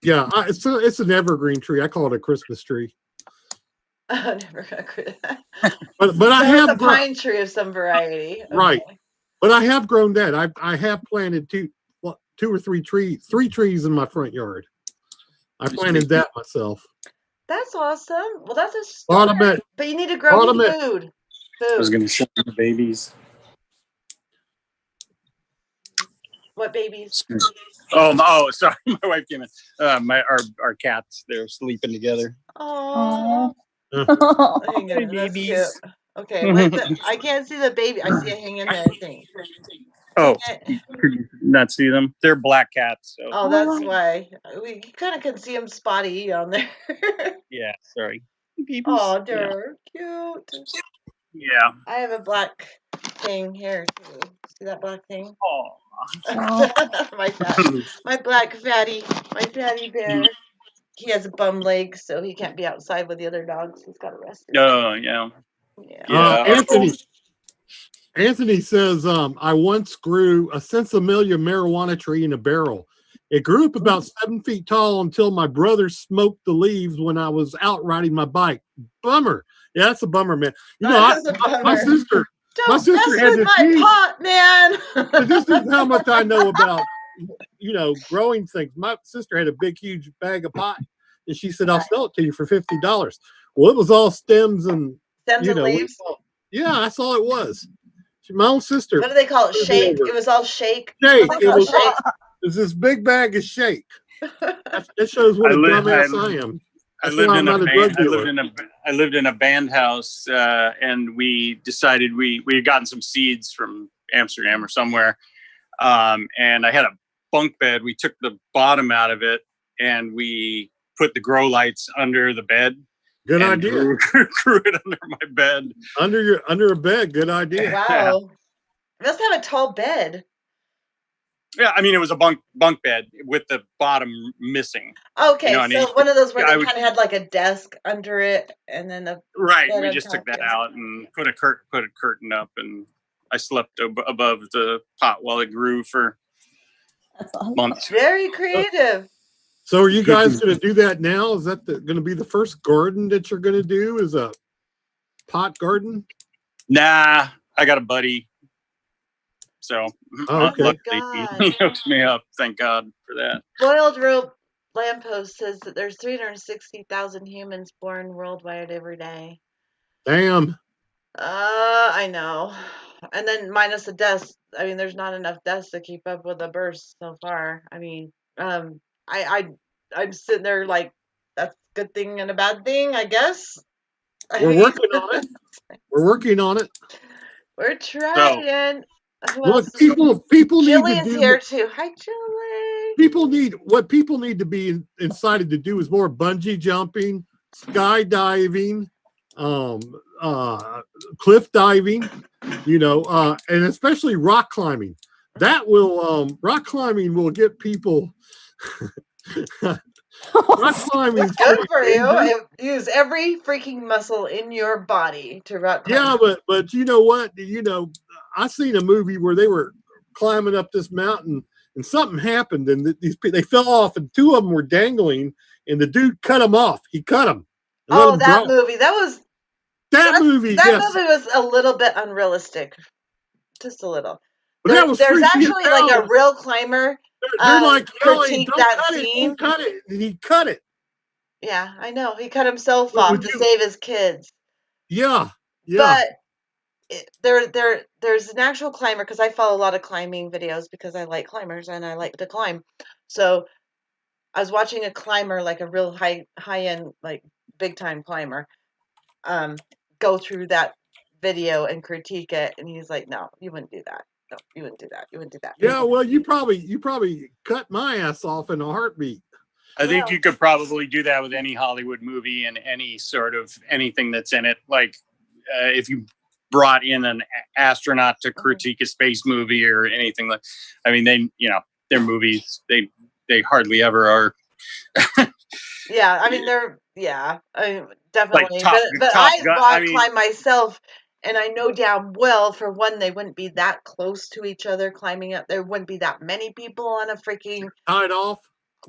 Yeah, it's an evergreen tree. I call it a Christmas tree. Oh, never got that. But I So it's a have grown pine tree of some variety. right. Okay. But I have grown that. I have planted two or three trees in my front yard. I planted that myself. That's awesome. Well, that's a Bought start. them at But you need to grow bought 'em at food. I was Food. going to show you the babies. What babies? Oh, sorry. My wife came in. Our cats, they're sleeping together. Oh, Aw. hang Hey, in there. That's cute. babies. Okay, what's the? I can't see the baby. I see a hang in there thing. Oh, Eh, could you not see them? They're black cats. So Oh, that's why we kind of can see them spotty on there. yeah, sorry. Babies. Oh, Yeah. they're cute. Yeah. I have a black thing here too. See that black thing? Oh. my black fatty, my fatty bear. He has a bum leg, so he can't be outside with the other dogs. He's got arrested. Oh, yeah. Yeah. Yeah. Anthony says, I once grew a Sensimelia marijuana tree in a barrel. It grew up about 7 feet tall until my brother smoked the leaves when I was out riding my bike. Bummer. Yeah, that's a bummer, man. You know, That is a bummer. my sister Don't sister mess had with this my huge- pot, man. but this is how much I know about, growing things. My sister had a big, huge bag of pot, and she said, I'll sell it to you for $50. Well, it was all stems and, Stems and leaves. yeah, that's all it was. My own sister. What do they call it? Shake. It was all shake. Shake. What do they call shake? It was this big bag of shake. That shows what a dumbass I am. I lived in a band house, and we decided we had gotten some seeds from Amsterdam or somewhere, and I had a bunk bed. We took the bottom out of it, and we put the grow lights under the bed. Good idea. Grew it under my bed. Under a bed. Good idea. Wow. You must have a tall bed. Yeah, I mean, it was a bunk bed with the bottom missing. Okay, so one of those where they kind of had like a desk under it, and then the right. We just took that out and put a curtain up, and I slept above the pot while it grew for months. Very creative. So, are you guys going to do that now? Is that going to be the first garden that you're going to do? Is a pot garden? Nah, I got a buddy. So, okay. He hooks me up. Thank God for that. Boiled Rope Lamppost says that there's 360,000 humans born worldwide every day. Damn. I know. And then minus the deaths. I mean, there's not enough deaths to keep up with the births so far. I mean, I'm sitting there like, that's a good thing and a bad thing, I guess. We're working on it. We're working on it. We're trying. Look, people need to do. here too. Hi, Julie. People need to be incited to do is more bungee jumping, skydiving, cliff diving, and especially rock climbing. That will rock climbing will get people. Rock climbing is good for you. Use every freaking muscle in your body to rock climb. Yeah, but you know what? I seen a movie where they were climbing up this mountain and something happened and they fell off and two of them were dangling and the dude cut them off. He cut them. Oh, that movie. That movie was a little bit unrealistic. Just a little. There's actually like a real climber. They're like, critique that scene. Don't cut it. And he cut it. Yeah, I know. He cut himself off to save his kids. Yeah. But there's an actual climber, because I follow a lot of climbing videos because I like climbers and I like to climb. So I was watching a climber, like a real high end, like big time climber, go through that video and critique it, and he's like, "No, you wouldn't do that. No, you wouldn't do that. You wouldn't do that." Yeah, well, you probably cut my ass off in a heartbeat. I think you could probably do that with any Hollywood movie and any sort of anything that's in it. Like if you brought in an astronaut to critique a space movie or anything like, I mean, their movies, they hardly ever are. Yeah, I mean, definitely. Like but I rock climb myself, And I know damn well, for one, they wouldn't be that close to each other climbing up. There wouldn't be that many people on a freaking Tied off.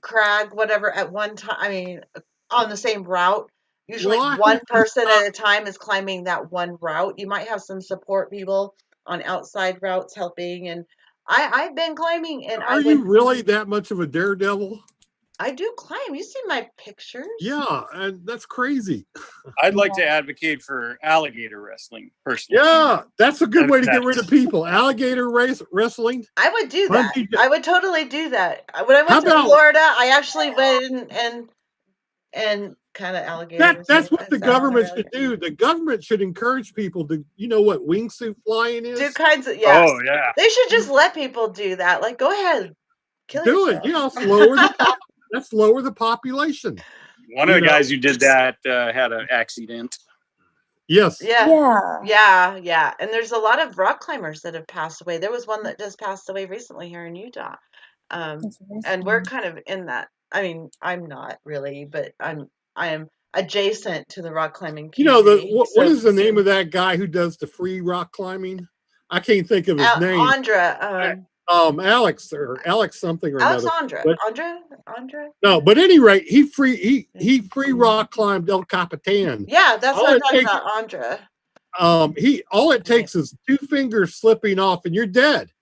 crag, whatever, at one time. I mean, on the same route. Usually Well, I one hope it's person not- at a time is climbing that one route. You might have some support people on outside routes helping. And I've been climbing, and Are you really that much of a daredevil? I do climb. You see my pictures? Yeah, and that's crazy. I'd like to advocate for alligator wrestling personally. Yeah, that's a good way to get rid of people. Alligator wrestling. I would do that. Bungee- I would totally do that. When I How went to about- Florida, I actually went and kind of alligators. That's what I the saw government alligators. should do. The government should encourage people to, you know what wingsuit flying is? Do kinds of, yeah. Oh yeah. They should just let people do that. Like, go ahead, kill Do yourself. it. Yeah, let's lower the population. One of the guys who did that had an accident. Yes. Yeah. And there's a lot of rock climbers that have passed away. There was one that just passed away recently here in Utah. And we're kind of in that. I mean, I'm not really, but I am adjacent to the rock climbing community. What is the name of that guy who does the free rock climbing? I can't think of his name. Andra. Alex something or another. Andra. No, but at any rate, he free rock climbed El Capitan. Yeah, that's what I'm talking about, Andra. All it takes is 2 fingers slipping off and you're dead.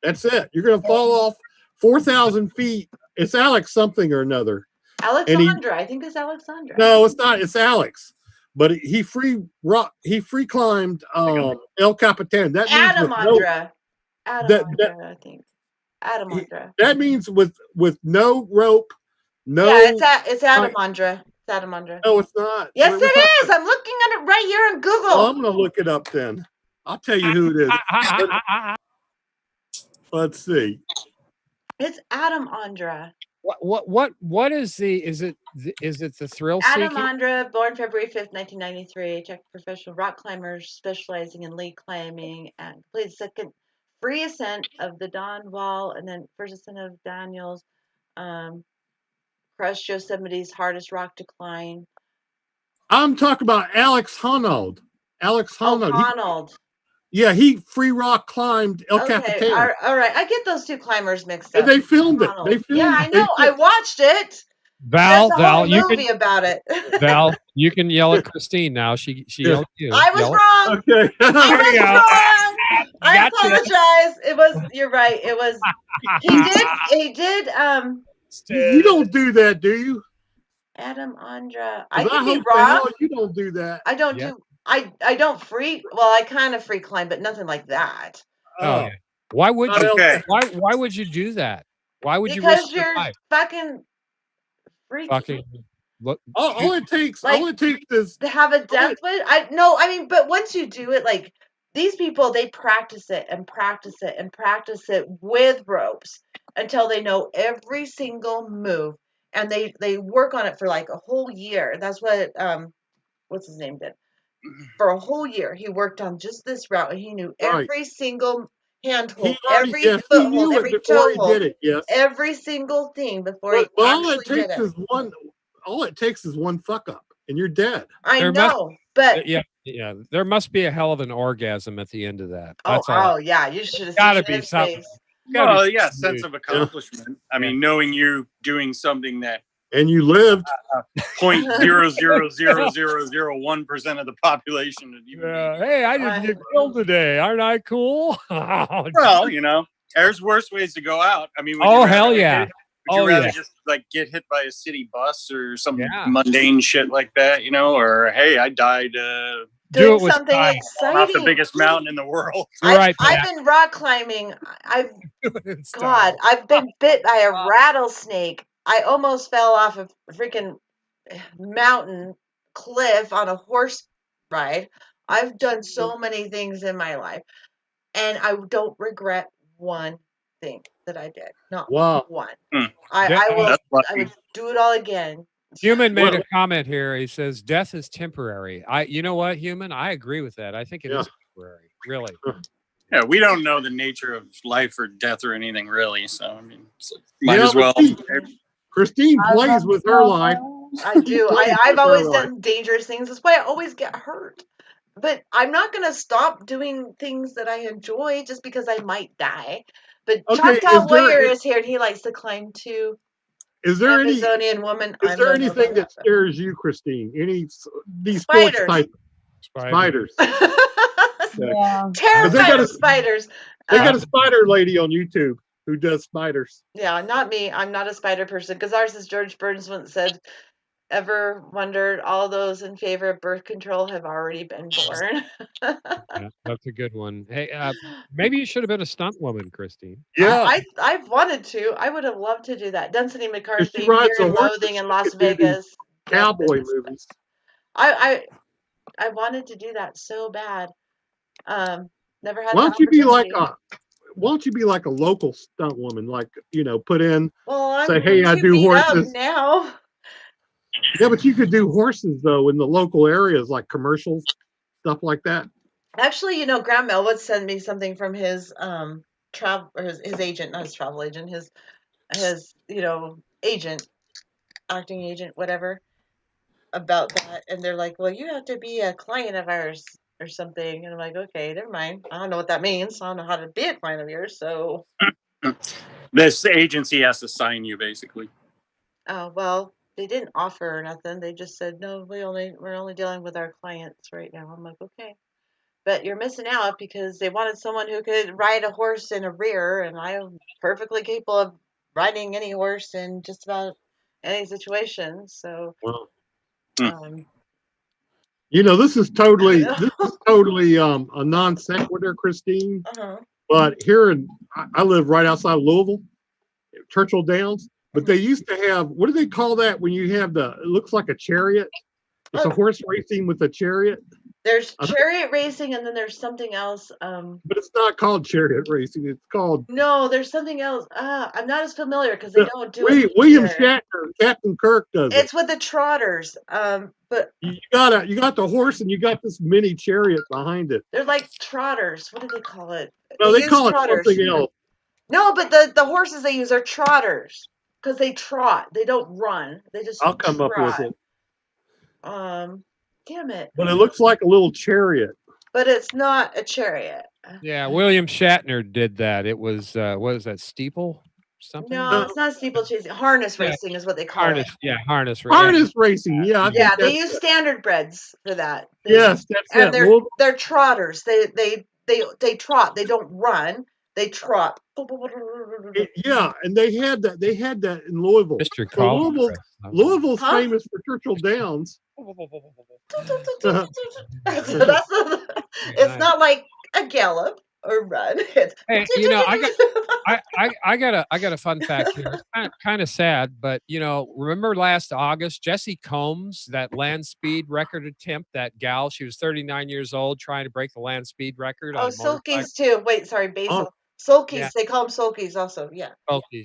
That's it. You're gonna fall off 4,000 feet. It's Alex something or another. Alexandra, I think it's Alexandra. No, it's not. It's Alex. But he free climbed El Capitan. That Adam means Andra. I think. Adam Andra. That means with no rope, no. Yeah, it's Adam Andra. It's Adam Andra. No, it's not. Yes, it is. I'm looking at it right here on Google. Well, I'm gonna look it up then. I'll tell you who it is. Let's see. It's Adam Andra. What is it the thrill seeking? Adam Andra, born February 5th, 1993, Czech professional rock climber specializing in lead climbing, and completed second free ascent of the Don Wall and then first ascent of Daniels. Crushed Yosemite's hardest rock to climb. I'm talking about Alex Honnold. Honnold. He free rock climbed El Capitan. All right. I get those two climbers mixed up. And they filmed it. I know. I watched it. Val, you can about it. Val, you can yell at Christine now. She yelled at you. I was wrong. Okay. I was wrong. I apologize. You're right. It was. He did. You don't do that, do you? Adam Andra. I could I be hope wrong. the hell you don't do that. I don't do. I don't free. Well, I kind of free climb, but nothing like that. Oh, why would you? Okay. Why would you do that? Why would you? Because you're fucking freaky. Fucking. Look. All it takes is to have a death wish. I mean, but once you do it, like these people, they practice it and practice it and practice it with ropes until they know every single move, and they work on it for like a whole year. That's what what's his name did. For a whole year, he worked on just this route, and he knew every single handhold, every foothold, every toe hold, every single thing before he actually did it. All it takes is one fuck up, and you're dead. I know, but yeah, there must be a hell of an orgasm at the end of that. That's yeah, you should have gotta be something. Well, yeah, sense of accomplishment. I mean, knowing you're doing something that. And you lived 0.00001% of the population. Hey, I didn't get killed today. Aren't I cool? Well, there's worse ways to go out. I mean, hell yeah. Would you rather just like get hit by a city bus or some mundane shit like that, or hey, I died doing something exciting off the biggest mountain in the world. I've been rock climbing. I've been bit by a rattlesnake. I almost fell off a freaking mountain cliff on a horse ride. I've done so many things in my life, and I don't regret one thing that I did. Not one. I would do it all again. Human made a comment here. He says, "Death is temporary." You know what, Human? I agree with that. I think it is temporary. Really. Yeah, we don't know the nature of life or death or anything really. So I mean, might as well. Christine plays with her life. I do. I've always done dangerous things. That's why I always get hurt. but I'm not gonna stop doing things that I enjoy just because I might die. But Okay, Choctaw Warrior is here, and he likes to climb too. is there Amazonian woman. is I'm there the anything noble that scares you, Christine? These sports spiders. type Spider. spiders? Yeah. Yeah. But they Terrified got of spiders. they got a spider lady on YouTube who does spiders. Yeah, not me. I'm not a spider person. Because ours, as George Burns once said, ever wondered all those in favor of birth control have already been born. Yeah, that's a good one. Hey, maybe you should have been a stunt woman, Christine. Yeah, I've wanted to. I would have loved to do that. Dunsany if she McCarthy, Fear rides a and horse, Loathing in she Las could do these Vegas. Love cowboy this. movies. I wanted to do that so bad. Never had Why the don't you be like opportunity. why don't you be like a local stunt woman? Like, put in, Well, say, I'm hey, I too do beat up horses. now. Yeah, but you could do horses though in the local areas, like commercials, stuff like that. Actually, Graham Elwood sent me something from his travel or his agent, not his travel agent, his agent, acting agent, whatever, about that. And they're like, well, you have to be a client of ours or something. And I'm like, okay, never mind. I don't know what that means. I don't know how to be a client of yours. So, This agency has to sign you, basically. oh, well, they didn't offer or nothing. They just said, no, we're only dealing with our clients right now. I'm like, okay. But you're missing out because they wanted someone who could ride a horse in a rear, and I am perfectly capable of riding any horse in just about any situation. So, Well, um, this is totally I this know. is totally a non sequitur, Christine. Uh-huh. But here I live right outside of Louisville, Churchill Downs. But they used to have, what do they call that when you have it looks like a chariot? It's a horse racing with a chariot. There's chariot racing, and then there's something else. But it's not called chariot racing. It's called No, there's something else. I'm not as familiar because they don't do it William here. Shatner, Captain Kirk does it. It's with the trotters. But you got the horse and you got this mini chariot behind it. they're like trotters. What do they call it? No, they call trotters. it something else. No, but the horses they use are trotters because they trot. They don't run. They just I'll come trot. up with it. Damn it. But it looks like a little chariot. But it's not a chariot. Yeah, William Shatner did that. It was what is that, steeple something? No, it's not steeplechasing. Harness racing is what they call Harness. it. Yeah, harness racing. Harness racing. Yeah, I think they use standard breds for that. Yes, that's and it. they're trotters. They trot. They don't run. They trot. Yeah, and they had that in Louisville. Mr. So Louisville's famous for Churchill Downs. It's not like a gallop or run. It's hey, I got a fun fact here. It's kind of sad, but remember last August, Jessie Combs, that land speed record attempt, that gal, she was 39 years old trying to break the land speed record. Oh, sulkies too. Wait, sorry, Basil. Sulkies. Yeah. They call them sulkies also. Yeah.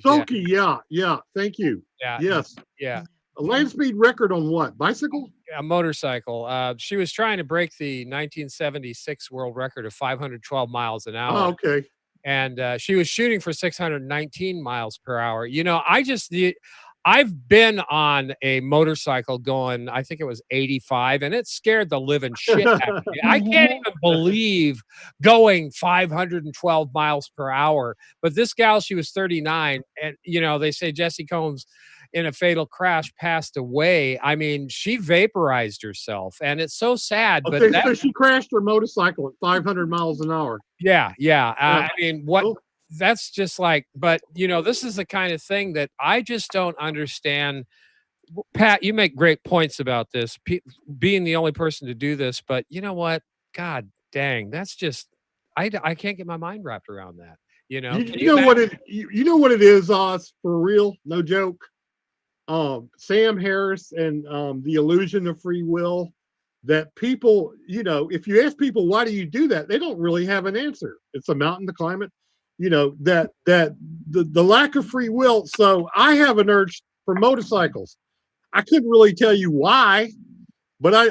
Sulky. Yeah. Thank you. Yeah. Yes. Yeah. A land speed record on what? Bicycle? A motorcycle. She was trying to break the 1976 world record of 512 miles an hour. Oh, okay. And she was shooting for 619 miles per hour. I've been on a motorcycle going, I think it was 85, and it scared the living shit out of me. I can't even believe going 512 miles per hour. But this gal, she was 39, and they say Jessie Combs in a fatal crash passed away. I mean, she vaporized herself, and it's so sad. Okay, but so she crashed her motorcycle at 500 miles an hour. Yeah. I mean, what? Oh. That's just like, but this is the kind of thing that I just don't understand. Pat, you make great points about this, being the only person to do this, but you know what? God dang, that's just, I can't get my mind wrapped around that. You know what it is, Oz, for real, no joke. Sam Harris and the illusion of free will, that people, if you ask people, why do you do that? They don't really have an answer. It's a mountain to climb it. That the lack of free will. So I have an urge for motorcycles. I couldn't really tell you why, but I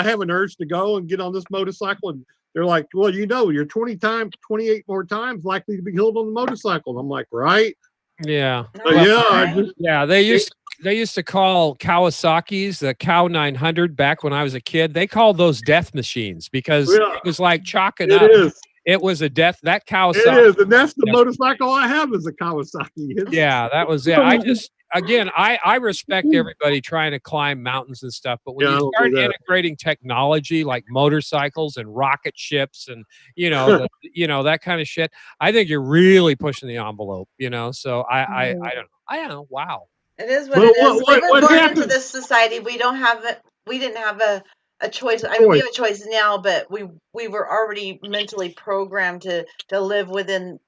have an urge to go and get on this motorcycle. And they're like, well, you're 28 more times likely to be killed on the motorcycle. And I'm like, right? Yeah. But they they used to call Kawasaki's the Cow 900 back when I was a kid. They called those death machines because Yeah. it was like chalking It up. is. It was a death. That Kawasaki. It is, and that's the Yeah. motorcycle I have is a Kawasaki. It's- Yeah, that was it. I respect everybody trying to climb mountains and stuff, but when Yeah, I you don't start do that. integrating technology like motorcycles and rocket ships and that kind of shit, I think you're really pushing the envelope. So I don't know. I don't know. Wow. It is what But it is. We were what born into happened? this society. We don't have it. We didn't have a choice. I mean, Choice. we have a choice now, but we were already mentally programmed to live within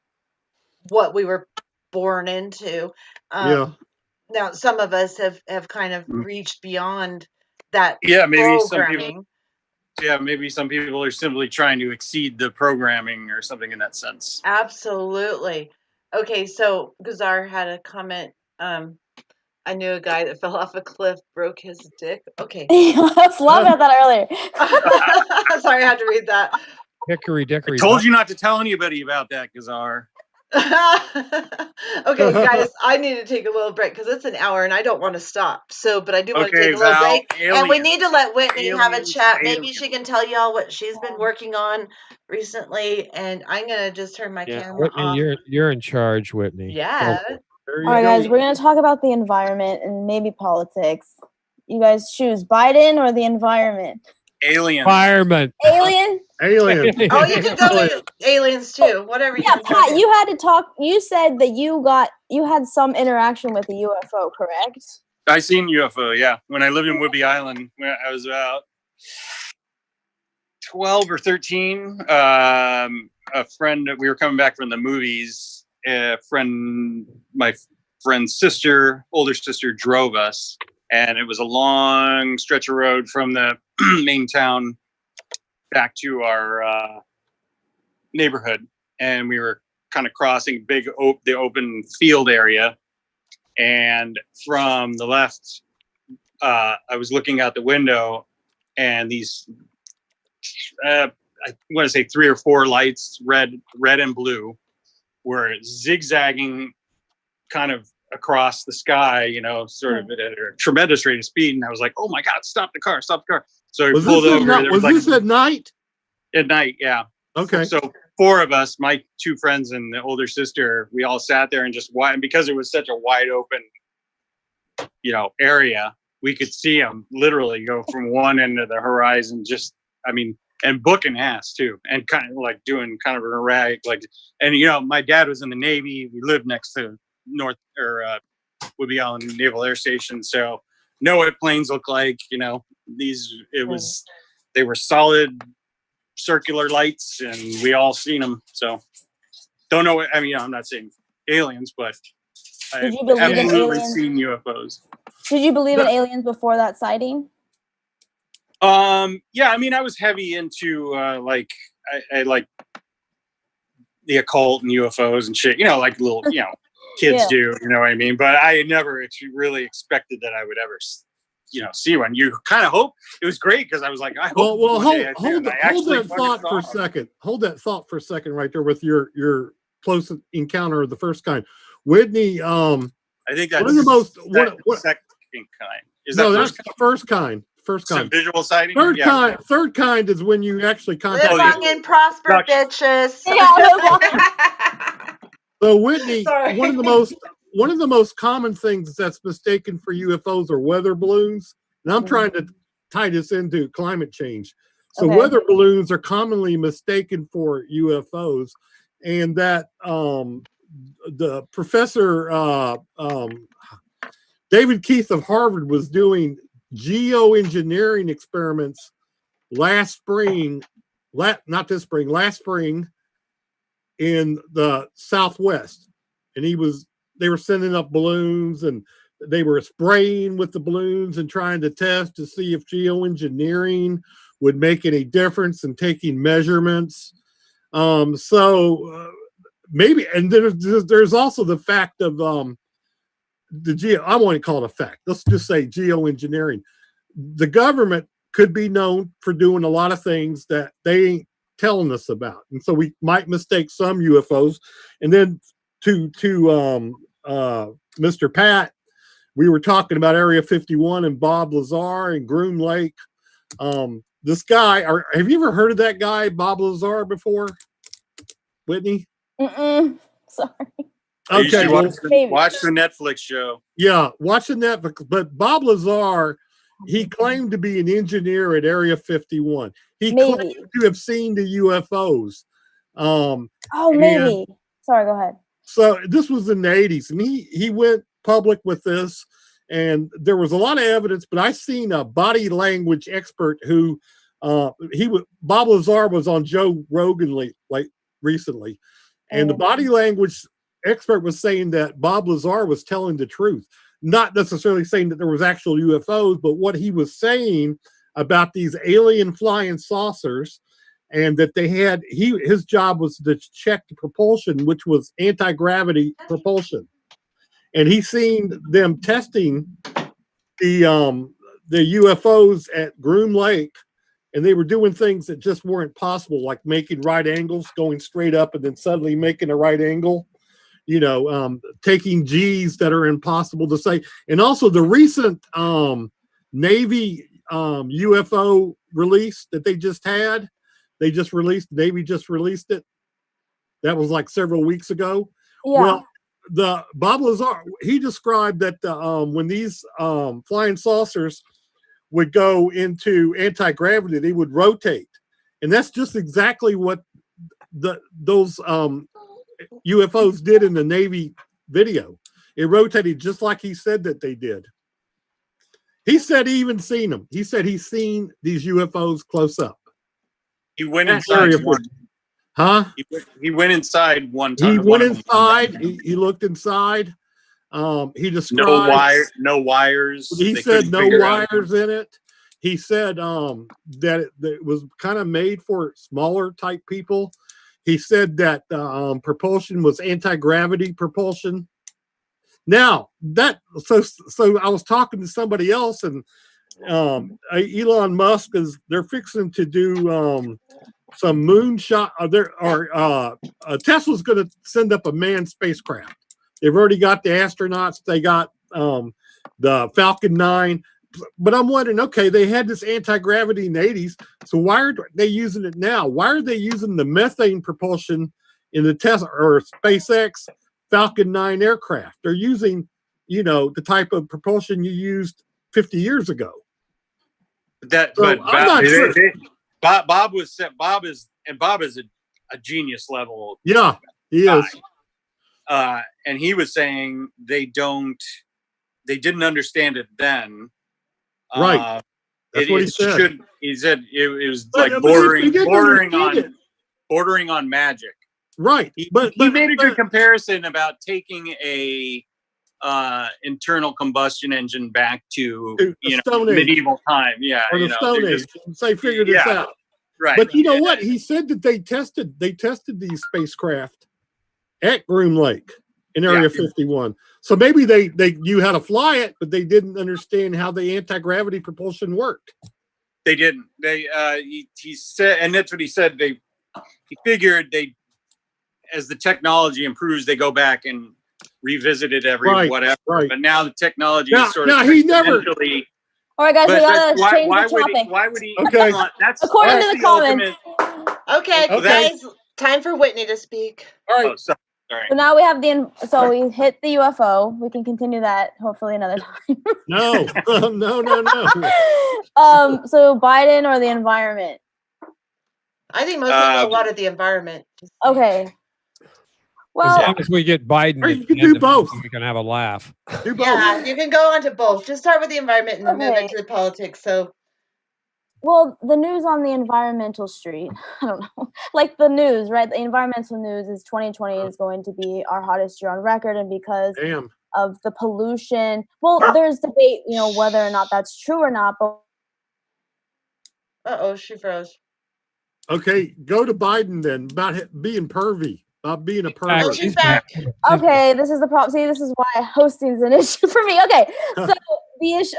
what we were born into. Yeah. Now, some of us have kind of reached beyond that Yeah, maybe some people. programming. Yeah, maybe some people are simply trying to exceed the programming or something in that sense. Absolutely. Okay, so Gazar had a comment. I knew a guy that fell off a cliff, broke his dick. Okay. I was laughing at that earlier. Sorry, I had to read that. Hickory I dickory. told you not to tell anybody about that, Gazar. Okay, guys, I need to take a little break because it's an hour and I don't want to stop. But I do want to Okay, take a little Val, break. And we aliens. need to let Whitney have a Aliens, chat. Maybe aliens. she can tell y'all what she's been working on recently. And I'm going to just turn my camera Whitney, off. you're in charge, Whitney. Yeah. There All right, you guys, go. we're going to talk about the environment and maybe politics. You guys choose Biden or the environment? Aliens. Fireman. Alien? Alien. Oh, you can go with aliens too. Whatever you Yeah, can Pat, go you had to talk. You said that you had some interaction with a UFO, correct? I seen UFO, yeah. When I lived in Whidbey Island, when I was about 12 or 13, a friend, we were coming back from the movies. My friend's sister, older sister, drove us, and it was a long stretch of road from the main town back to our neighborhood, and we were kind of crossing the open field area, and from the left, I was looking out the window, and these I want to say 3 or 4 lights, red and blue, were zigzagging kind of across the sky, sort of at a tremendous rate of speed. And I was like, oh my God, stop the car. So I pulled over. Was this at night? At night, yeah. Okay. So 4 of us, my 2 friends and the older sister, we all sat there and because it was such a wide open, area, we could see them literally go from one end of the horizon, and booking ass too, and kind of like doing kind of an erratic, and my dad was in the Navy. We lived next to Whidbey Island Naval Air Station, so know what planes look like. They were solid circular lights, and we all seen them. So don't know what I'm not saying aliens, but I've absolutely seen UFOs. Did you believe in aliens before that sighting? Yeah, I was heavy into I like the occult and UFOs and shit, like little kids do, you know what I mean? But I never really expected that I would ever see one. You kind of hope. It was great because I was like, I hope. Well, hold that thought for a second. Hold that thought for a second right there with your close encounter of the first kind. Whitney, I think that's one of the most second kind. That's the first kind. First kind. Some visual sighting. Third kind is when you actually contact. Live long and prosper, bitches. So Whitney, one of the most common things that's mistaken for UFOs are weather balloons, and I'm trying to tie this into climate change. So weather balloons are commonly mistaken for UFOs, and that the professor David Keith of Harvard was doing geoengineering experiments last spring in the Southwest, and they were sending up balloons, and they were spraying with the balloons and trying to test to see if geoengineering would make any difference in taking measurements. Maybe, and there's also the fact of I want to call it a fact. Let's just say geoengineering. The government could be known for doing a lot of things that they ain't telling us about, and so we might mistake some UFOs. And then to Mr. Pat, we were talking about Area 51 and Bob Lazar and Groom Lake. This guy, have you ever heard of that guy, Bob Lazar, before? Whitney? Sorry. Okay, watch the Netflix show. Yeah, watch the Netflix. But Bob Lazar, he claimed to be an engineer at Area 51. He claimed to have seen the UFOs. Maybe. Sorry, go ahead. So this was in the 80s, and he went public with this, and there was a lot of evidence, but I seen a body language expert who Bob Lazar was on Joe Rogan recently, and the body language expert was saying that Bob Lazar was telling the truth, not necessarily saying that there was actual UFOs, but what he was saying about these alien flying saucers, and that they had his job was to check the propulsion, which was anti-gravity propulsion, and he seen them testing the UFOs at Groom Lake, and they were doing things that just weren't possible, like making right angles, going straight up, and then suddenly making a right angle. Taking G's that are impossible to say. And also the recent Navy UFO release that they just had, Navy just released it. That was like several weeks ago. Yeah. Well, the Bob Lazar, he described that when these flying saucers would go into anti-gravity, they would rotate. And that's just exactly what those UFOs did in the Navy video. It rotated just like he said that they did. He said he even seen them. He said he's seen these UFOs close up. He went inside. He went inside one time. He went inside. He looked inside. He described no wires. He said no wires in it. He said that it was kind of made for smaller type people. He said that propulsion was anti-gravity propulsion. Now so I was talking to somebody else, and Elon Musk they're fixing to do some moonshot. Tesla's going to send up a manned spacecraft. They've already got the astronauts. They got the Falcon 9. But I'm wondering, okay, they had this anti-gravity in the 80s, so why are they using it now? Why are they using the methane propulsion in the Tesla or SpaceX Falcon 9 aircraft? They're using, the type of propulsion you used 50 years ago. I'm not sure. Bob is a genius level. Yeah, he guy. is. And he was saying they didn't understand it then. Right. That's what he said. He said it was like bordering on magic. Right. He made a good comparison about taking a internal combustion engine back to medieval time. Yeah. Or the Stone Age. They figured this out. Right. But you know what? He said that they tested these spacecraft at Groom Lake in Area 51. So maybe they knew how to fly it, but they didn't understand how the anti-gravity propulsion worked. They didn't. He said, and that's what he said. He figured as the technology improves, they go back and revisit it every whatever. Right. But now the technology is sort of he never. All right, guys, we gotta change the topic. Why would he? Okay. That's according to the comments. Okay, guys, time for Whitney to speak. All right. Sorry. So now we have we hit the UFO. We can continue that hopefully another time. No. So Biden or the environment? I think most people wanted the environment. Okay. Well, as long as we get Biden, you can do both. We can have a laugh. Do both. Yeah, you can go on to both. Just start with the environment and then move into the politics. So. Well, the news on the environmental street, I don't know, like the news, right? The environmental news is 2020 is going to be our hottest year on record. And because of the pollution, well, there's debate, whether or not that's true or not. But Uh-oh, she froze. Okay, go to Biden then, about being pervy, about being a pervert. Oh, she's back. Okay, this is the problem. See, this is why hosting is an issue for me. Okay, so the issue,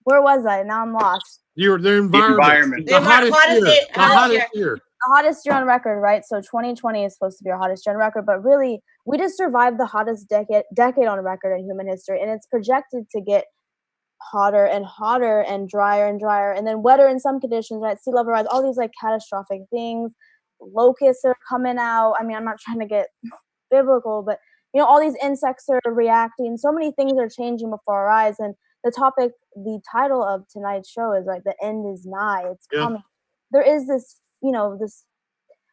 where was I? Now I'm lost. The environment. The hottest year. hottest year on record, right? So 2020 is supposed to be our hottest year on record, but really, we just survived the hottest decade on record in human history, and it's projected to get hotter and hotter and drier, and then wetter in some conditions, right? Sea level rise, all these like catastrophic things. Locusts are coming out. I mean, I'm not trying to get biblical, but all these insects are reacting. So many things are changing before our eyes. And the title of tonight's show is right. The end is nigh. It's coming. There is this, this.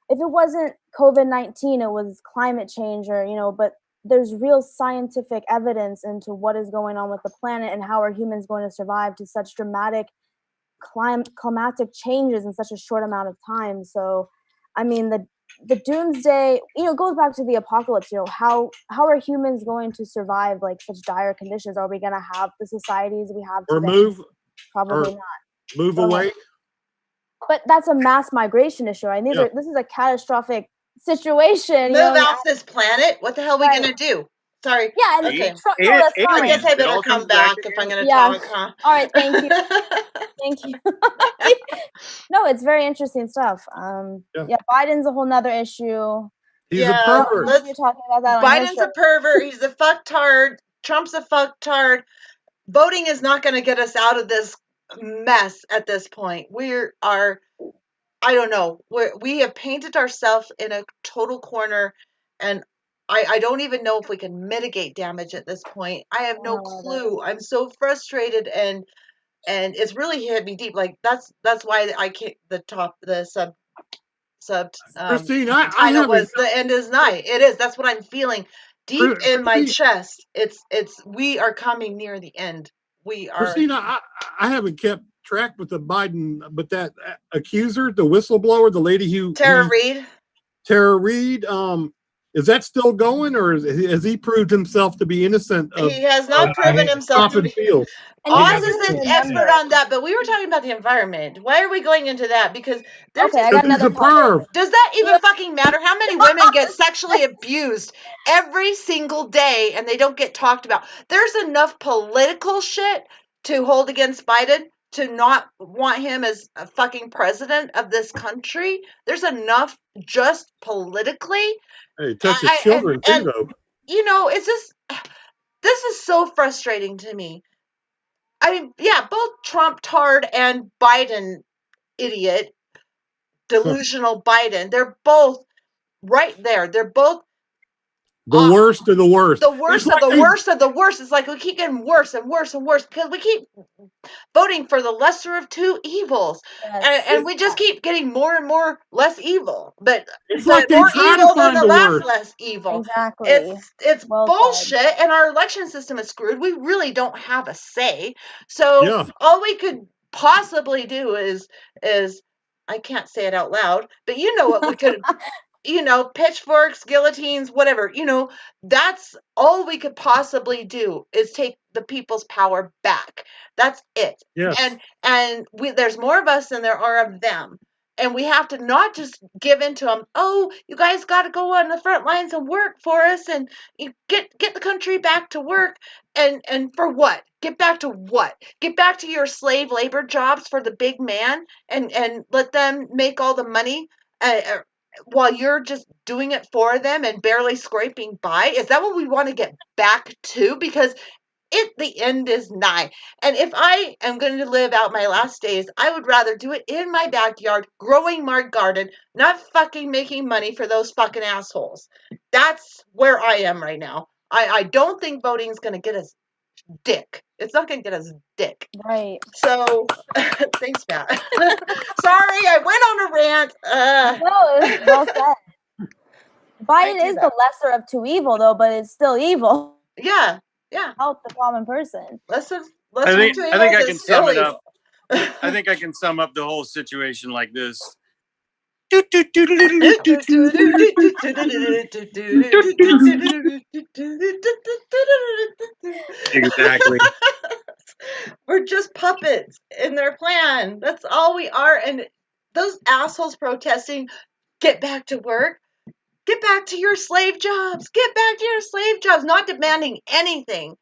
If it wasn't COVID-19, it was climate change, or but there's real scientific evidence into what is going on with the planet and how are humans going to survive to such dramatic climatic changes in such a short amount of time. So, I mean, the doomsday, goes back to the apocalypse. How are humans going to survive like such dire conditions? Are we going to have the societies we have today? Probably not. Move away. But that's a mass migration issue. Right? This is a catastrophic situation. Move off this planet. What the hell are we gonna do? Sorry. Yeah. And okay. That's fine. I guess I better come back if I'm gonna talk. Huh? All right. Thank you. Thank you. No, it's very interesting stuff. Biden's a whole nother issue. He's a pervert. You're talking about that. Biden's a pervert. He's a fucktard. Trump's a fucktard. Voting is not going to get us out of this mess at this point. I don't know. We have painted ourselves in a total corner, and I don't even know if we can mitigate damage at this point. I have no clue. I'm so frustrated, and it's really hit me deep. Like that's why I can't. The sub Christine, title was "The End Is Nigh." It is. That's what I'm feeling deep in my chest. It's we are coming near the end. We are. Christina, I haven't kept track with the Biden, but that accuser, the whistleblower, the lady who Tara Reid, is that still going, or has he proved himself to be innocent? He has not proven himself to be. Oz is an expert on that, but we were talking about the environment. Why are we going into that? Because there's I got another perv. Does that even fucking matter? How many women get sexually abused every single day and they don't get talked about? There's enough political shit to hold against Biden to not want him as a fucking president of this country. There's enough just politically. Hey, touches children too, though. It's just, this is so frustrating to me. I mean, yeah, both Trump tard and Biden idiot, delusional Biden, they're both right there. They're both the worst of the worst. The worst of the worst of the worst. It's like we keep getting worse and worse and worse because we keep voting for the lesser of two evils. Yes. And we just keep getting more and more less evil. But it's like more evil than the last less evil. Exactly. It's bullshit, and our election system is screwed. We really don't have a say. So all we could possibly do is I can't say it out loud, but you know what we could pitchforks, guillotines, whatever, that's all we could possibly do is take the people's power back. That's it. Yes. And there's more of us than there are of them. And we have to not just give in to them. Oh, you guys got to go on the front lines and work for us, and you get the country back to work. And for what? Get back to what? Get back to your slave labor jobs for the big man, and let them make all the money. While you're just doing it for them and barely scraping by? Is that what we want to get back to? Because the end is nigh. And if I am going to live out my last days, I would rather do it in my backyard, growing my garden, not fucking making money for those fucking assholes. That's where I am right now. I don't think voting is going to get us dick. It's not going to get us dick. Right. So, thanks, Matt. Sorry, I went on a rant. No, it was well said. Biden is the lesser of two evil, though, but it's still evil. Yeah. Help the common person. I think I can sum it up. I think I can sum up the whole situation like this. Exactly. We're just puppets in their plan. That's all we are. And those assholes protesting, get back to work. Get back to your slave jobs. Get back to your slave jobs. Not demanding anything.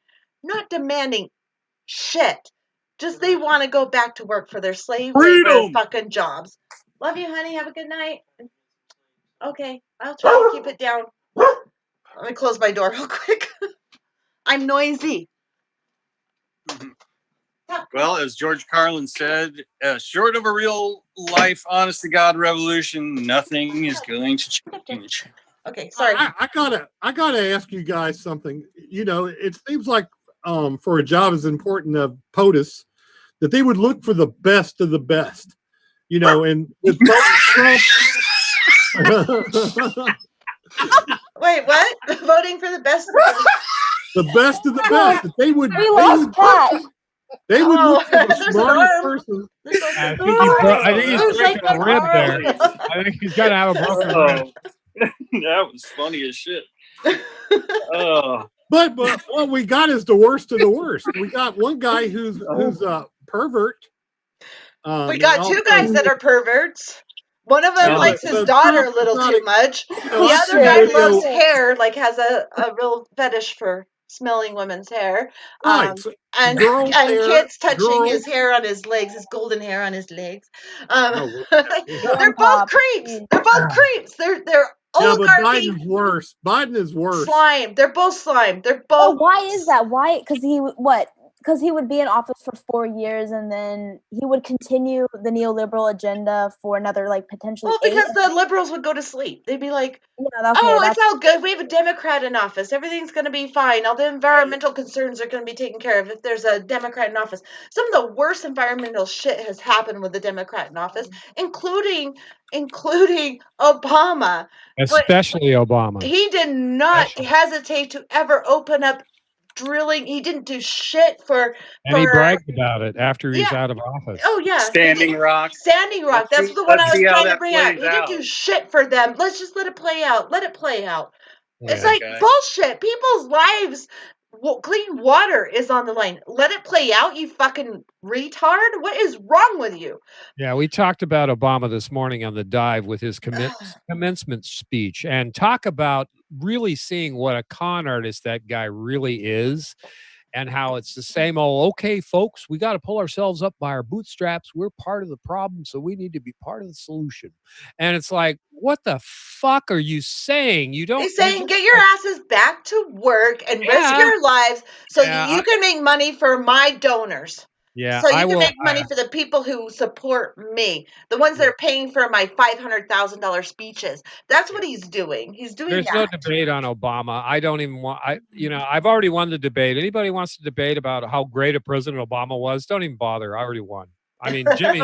Not demanding shit. Just they want to go back to work for their slave labor fucking jobs. Love you, honey. Have a good night. Okay, I'll try to keep it down. Let me close my door real quick. I'm noisy. Well, as George Carlin said, short of a real life, honest to God revolution, nothing is going to change. Okay, sorry. I gotta ask you guys something. You know, it seems like for a job as important as POTUS, that they would look for the best of the best. You know, and with Trump. Wait, what? Voting for the best of the best of the best. That they would. We lost Pat. They would look for the there's an smartest arm. person. I think he's breaking a rib there. I think he's got to have a broken rib. That was funny as shit. Oh. But what we got is the worst of the worst. We got one guy who's a pervert. We got two guys that are perverts. One of them likes his daughter a little too much. The other guy loves hair, like has a real fetish for smelling women's hair. Right. And kids touching his hair on his legs, his golden hair on his legs. They're both creeps. They're both creeps. They're oligarchy. Yeah, but Biden's worse. Biden is worse. Slime. They're both slime. They're both. Oh, why is that? Why? Because he would be in office for 4 years and then he would continue the neoliberal agenda for another, like, potentially. Well, because the liberals would go to sleep. They'd be like, yeah, okay, it's all good. We have a Democrat in office. Everything's going to be fine. All the environmental concerns are going to be taken care of if there's a Democrat in office. Some of the worst environmental shit has happened with the Democrat in office, including Obama. Especially Obama. He did not hesitate to ever open up drilling. He didn't do shit for. And he bragged about it after he's out of office. Oh yeah, Standing Rock. Standing Rock. That's the one I was trying to bring up. He didn't do shit for them. Let's just let it play out. Let it play out. It's like bullshit. People's lives. Clean water is on the line. Let it play out, you fucking retard. What is wrong with you? Yeah, we talked about Obama this morning on the dive with his commencement speech, and talk about really seeing what a con artist that guy really is, and how it's the same old, okay, folks, we got to pull ourselves up by our bootstraps. We're part of the problem, so we need to be part of the solution. And it's like, what the fuck are you saying? You don't. He's saying, get your asses back to work and risk your lives so you can make money for my donors. Yeah, so you can make money for the people who support me, the ones that are paying for my $500,000 speeches. That's what he's doing. He's doing There's no debate on Obama. I don't even want. I've already won the debate. Anybody wants to debate about how great a President Obama was? Don't even bother. I already won. I mean, Jimmy.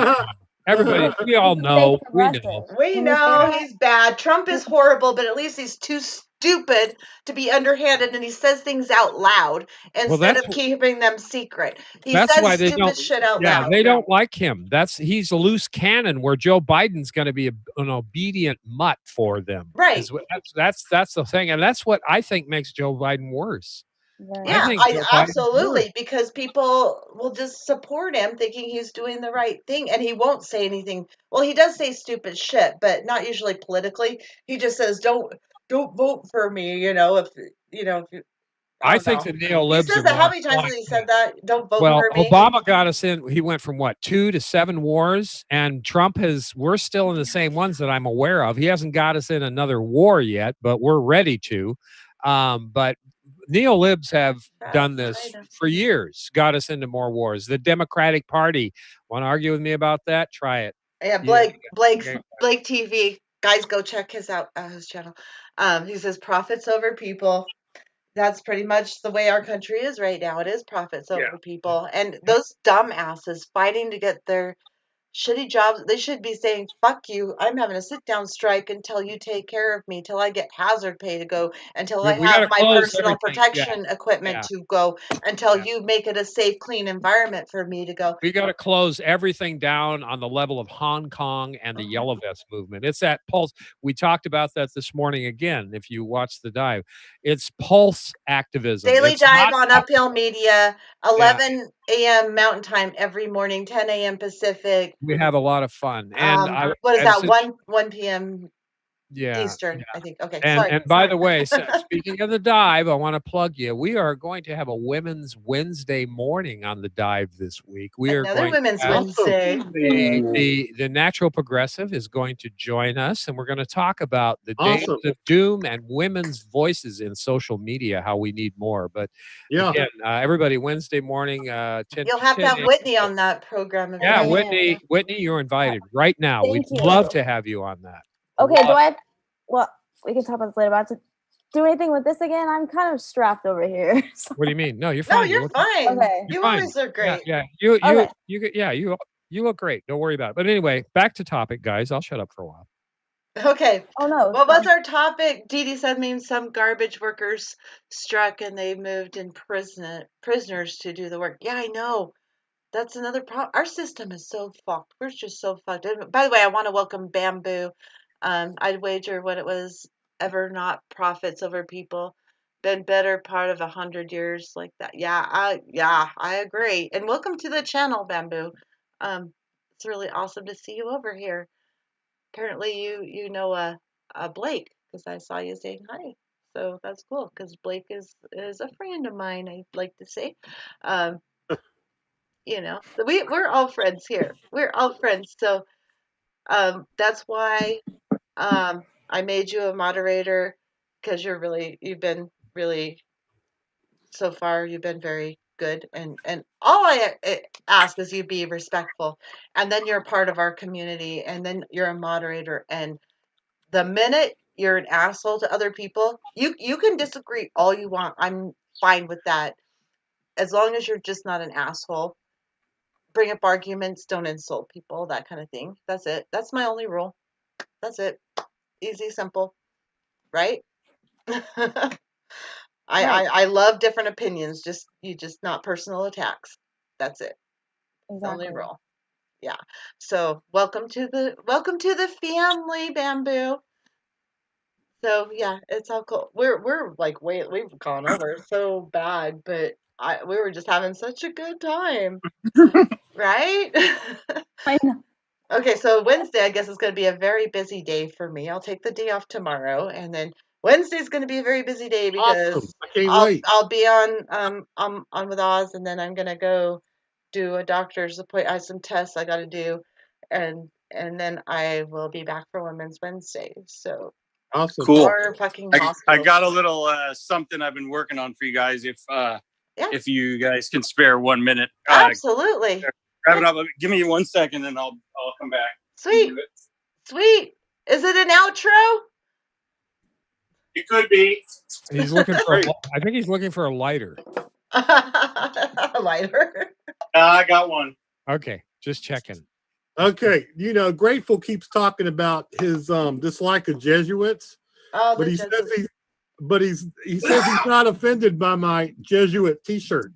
Everybody, we all know. We know he's bad. Trump is horrible, but at least he's too stupid to be underhanded, and he says things out loud instead of keeping them secret. He says stupid shit out loud. They don't like him. He's a loose cannon where Joe Biden's going to be an obedient mutt for them. Right. That's the thing, and that's what I think makes Joe Biden worse. Yeah, absolutely, because people will just support him thinking he's doing the right thing, and he won't say anything. Well, he does say stupid shit, but not usually politically. He just says, "Don't vote for me," I think the neolibs. He says that. How many times has he said that? Don't vote for me. Obama got us in. He went from 2 to 7 wars, and Trump we're still in the same ones that I'm aware of. He hasn't got us in another war yet, but we're ready to. But neolibs have done this for years, got us into more wars. The Democratic Party. Want to argue with me about that? Try it. Yeah, Blake TV. Guys, go check his channel. He says profits over people. That's pretty much the way our country is right now. It is profits over people. And those dumbasses fighting to get their shitty jobs, they should be saying, fuck you, I'm having a sit-down strike until you take care of me, till I get hazard pay to go, until I have my personal protection equipment to go, until you make it a safe, clean environment for me to go. We got to close everything down on the level of Hong Kong and the Yellow Vest movement. It's that pulse. We talked about that this morning again, if you watch the dive. It's pulse activism. Daily dive on Uphill Media, 11 a.m. Mountain Time every morning, 10 a.m. Pacific. We have a lot of fun. And what is that? 1 p.m. Eastern, I think. Okay, and by the way, speaking of the dive, I want to plug you. We are going to have a Women's Wednesday morning on the dive this week. We are Another going Women's to have Wednesday. the Natural Progressive is going to join us, and we're going to talk about the days of doom and women's voices in social media, how we need more. But again, everybody, Wednesday morning, 10. You'll have to have Whitney on that program. Yeah, Whitney, you're invited right now. We'd love to have you on that. Okay, well, we can talk about this later, but I have to do anything with this again? I'm kind of strapped over here. What do you mean? No, you're fine. No, you're fine. Okay. You always look great. Yeah. You look great. Don't worry about it. But anyway, back to topic, guys. I'll shut up for a while. Okay. Oh no. What was our topic? Dee Dee said maybe some garbage workers struck and they moved in prisoners to do the work. Yeah, I know. That's another problem. Our system is so fucked. We're just so fucked. And by the way, I want to welcome Bamboo. I'd wager when it was ever not profits over people, been better part of 100 years like that. Yeah, I agree. And welcome to the channel, Bamboo. It's really awesome to see you over here. Apparently, you know Blake because I saw you saying hi. So that's cool because Blake is a friend of mine. I'd like to say. You know, we're all friends here. We're all friends. So that's why I made you a moderator because you've been really so far you've been very good and all I ask is you be respectful and then you're a part of our community and then you're a moderator and the minute you're an asshole to other people, you can disagree all you want. I'm fine with that as long as you're just not an asshole. Bring up arguments, don't insult people, that kind of thing. That's it. That's my only rule. That's it. Easy, simple, right? I love different opinions. Just not personal attacks. That's it. Exactly. Only rule. Yeah. So welcome to the family, Bamboo. So yeah, it's all cool. We're like we've gone over so bad, but we were just having such a good time, right? I know. Okay, so Wednesday, I guess, is going to be a very busy day for me. I'll take the day off tomorrow, and then Wednesday's going to be a very busy day because I can't wait. I'll be on with Oz, and then I'm going to go do a doctor's appointment. I have some tests I got to do, and then I will be back for Women's Wednesday. So awesome, cool. I got a little something I've been working on for you guys. If you guys can spare 1 minute, absolutely. Grab it up. Give me 1 second, and I'll come back. Sweet. Is it an outro? It could be. He's looking for. I think he's looking for a lighter. A lighter. I got one. Okay, just checking. Okay, Grateful keeps talking about his dislike of Jesuits, but he says he's not offended by my Jesuit T-shirt.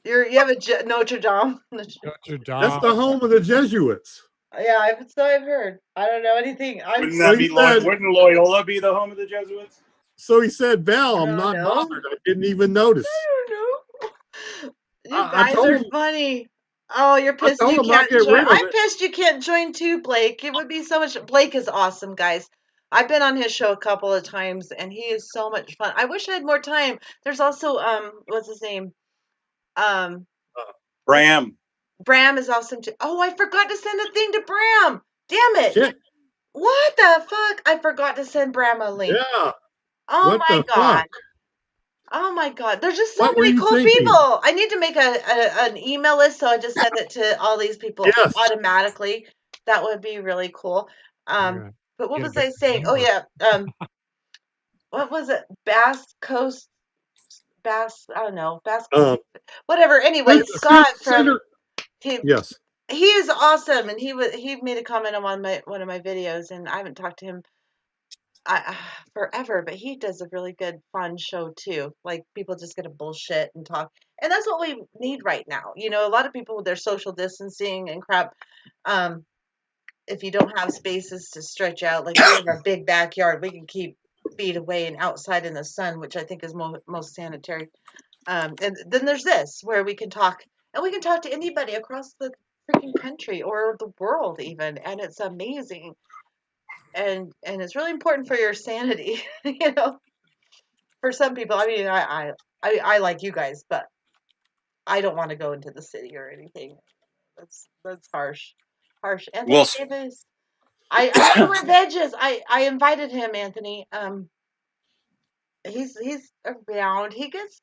You have a Notre Dame. Notre Dame. That's the home of the Jesuits. Yeah, I've heard. I don't know anything. Wouldn't Loyola be the home of the Jesuits? So he said, Val, I'm not bothered. I didn't even notice. I don't know. You guys are funny. Oh, you're pissed you can't join. I'm pissed you can't join too, Blake. It would be so much. Blake is awesome, guys. I've been on his show a couple of times, and he is so much fun. I wish I had more time. There's also what's his name? Bram. Bram is awesome too. Oh, I forgot to send a thing to Bram. Damn it! Shit. What the fuck? I forgot to send Bram a link. Yeah. Oh my god. Fuck? Oh my god. There's just so many cool people. I need to make an email list so I just send it to all these people automatically. That would be really cool. But what was I saying? Oh yeah. What was it? Bass Coast. I don't know. Bass Coast. Whatever. Anyway, Scott from. Yes. He is awesome, and he made a comment on one of my videos, and I haven't talked to him forever, but he does a really good, fun show too. Like people just get to bullshit and talk, and that's what we need right now. A lot of people with their social distancing and crap. If you don't have spaces to stretch out, like we have a big backyard, we can keep feet away and outside in the sun, which I think is most sanitary. And then there's this where we can talk, and we can talk to anybody across the freaking country or the world even, and it's amazing. And it's really important for your sanity, you know. For some people, I mean, I like you guys, but I don't want to go into the city or anything. That's harsh, harsh. Anthony Well, Davis. I don't know where Veg is. I invited him, Anthony. He's around. He gets.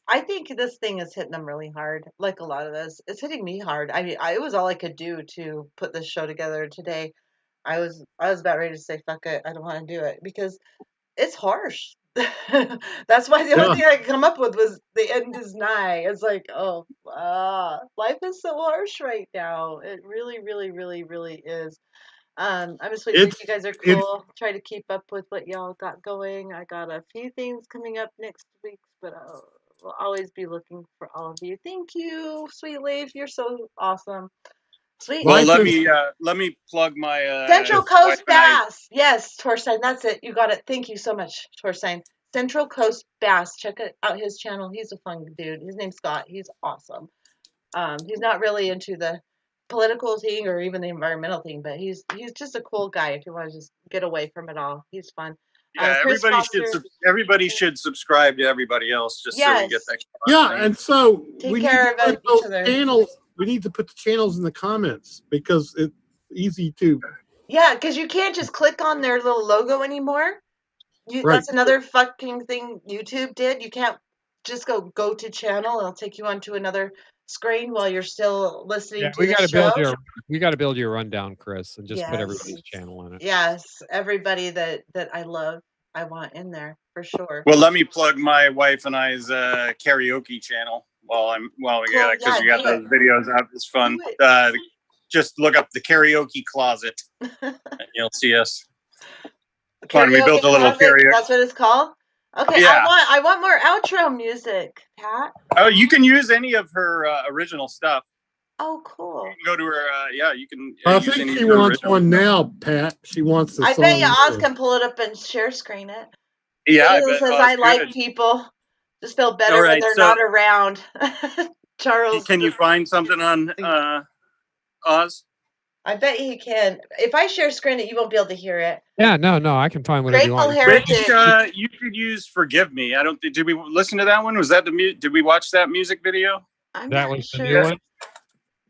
I think this thing is hitting him really hard, like a lot of us. It's hitting me hard. I mean, it was all I could do to put this show together today. I was about ready to say fuck it. I don't want to do it because it's harsh. That's why the only thing I could come up with was the end is nigh. It's like, oh, life is so harsh right now. It really, really, really, really is. I'm a sweet freak. You guys are cool. Try to keep up with what y'all got going. I got a few things coming up next week, but we'll always be looking for all of you. Thank you, sweet Leif. You're so awesome. Sweet. Well, let me plug my Central Coast Bass. Yes, Torstein, that's it. You got it. Thank you so much, Torstein. Central Coast Bass. Check out his channel. He's a fun dude. His name's Scott. He's awesome. He's not really into the political thing or even the environmental thing, but he's just a cool guy. If you want to just get away from it all, he's fun. Yeah, everybody should subscribe to everybody else just so we get that. Yeah, and so take care of each other. Channels. We need to put the channels in the comments because it's easy to. Yeah, because you can't just click on their little logo anymore. Right. That's another fucking thing YouTube did. You can't just go to channel. It'll take you onto another screen while you're still listening to the show. We got to build your rundown, Chris, and just put everybody's channel in it. Yes, everybody that I love, I want in there for sure. Well, let me plug my wife and I's karaoke channel while we got it, because we got those videos up. It's fun. Just look up the karaoke closet, and you'll see us. Fun. We built a little karaoke. That's what it's called. Okay, yeah. I want more outro music, Pat. Oh, you can use any of her original stuff. Oh, cool. You can go to her. You can. I think she wants one now, Pat. She wants the song. I bet you Oz can pull it up and share screen it. Yeah, it says I like people. Just feel better when they're not around. Charles, can you find something on Oz? I bet he can. If I share screen it, you won't be able to hear it. Yeah, no, I can find whatever you want. Heritage. You could use "Forgive Me." I don't. Did we listen to that one? Was that did we watch that music video? That was the new one.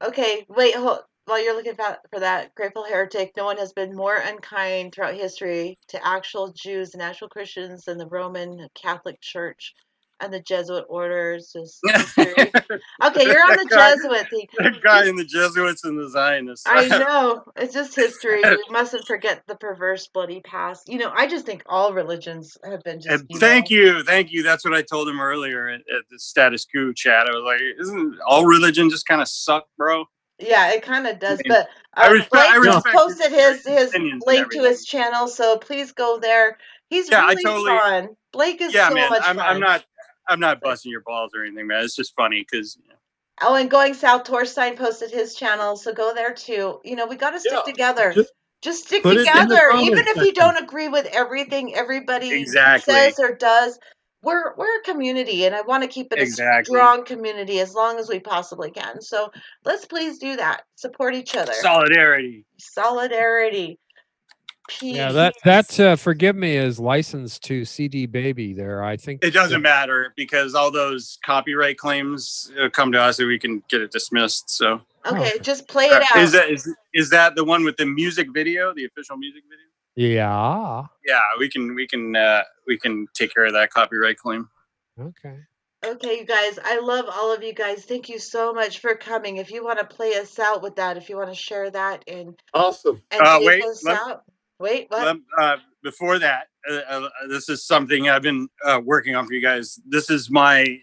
Okay, wait. While you're looking for that, Grateful Heretic, no one has been more unkind throughout history to actual Jews and actual Christians than the Roman Catholic Church and the Jesuit orders. Okay, you're on the Jesuit thing. That guy in the Jesuits and the Zionists. I know. It's just history. We mustn't forget the perverse, bloody past. I just think all religions have been just. Thank you. That's what I told him earlier at the Status Quo chat. I was like, "Isn't all religion just kind of suck, bro?" Yeah, it kind of does. But Blake just posted his link to his channel, so please go there. He's really fun. Blake is so much fun. I'm not busting your balls or anything, man. It's just funny because. Oh, and Going South, Torstein posted his channel, so go there too. We got to stick together. Just stick together, even if you don't agree with everything everybody says or does. We're a community, and I want to keep it a strong community as long as we possibly can. So let's please do that. Support each other. Solidarity. Peace. Yeah, that "Forgive Me" is licensed to CD Baby. There, I think it doesn't matter because all those copyright claims come to us, and we can get it dismissed. So just play it out. Is that the one with the music video, the official music video? Yeah. Yeah, we can take care of that copyright claim. Okay, you guys. I love all of you guys. Thank you so much for coming. If you want to play us out with that, if you want to share that and awesome. And Wait, what? Before that, this is something I've been working on for you guys. This is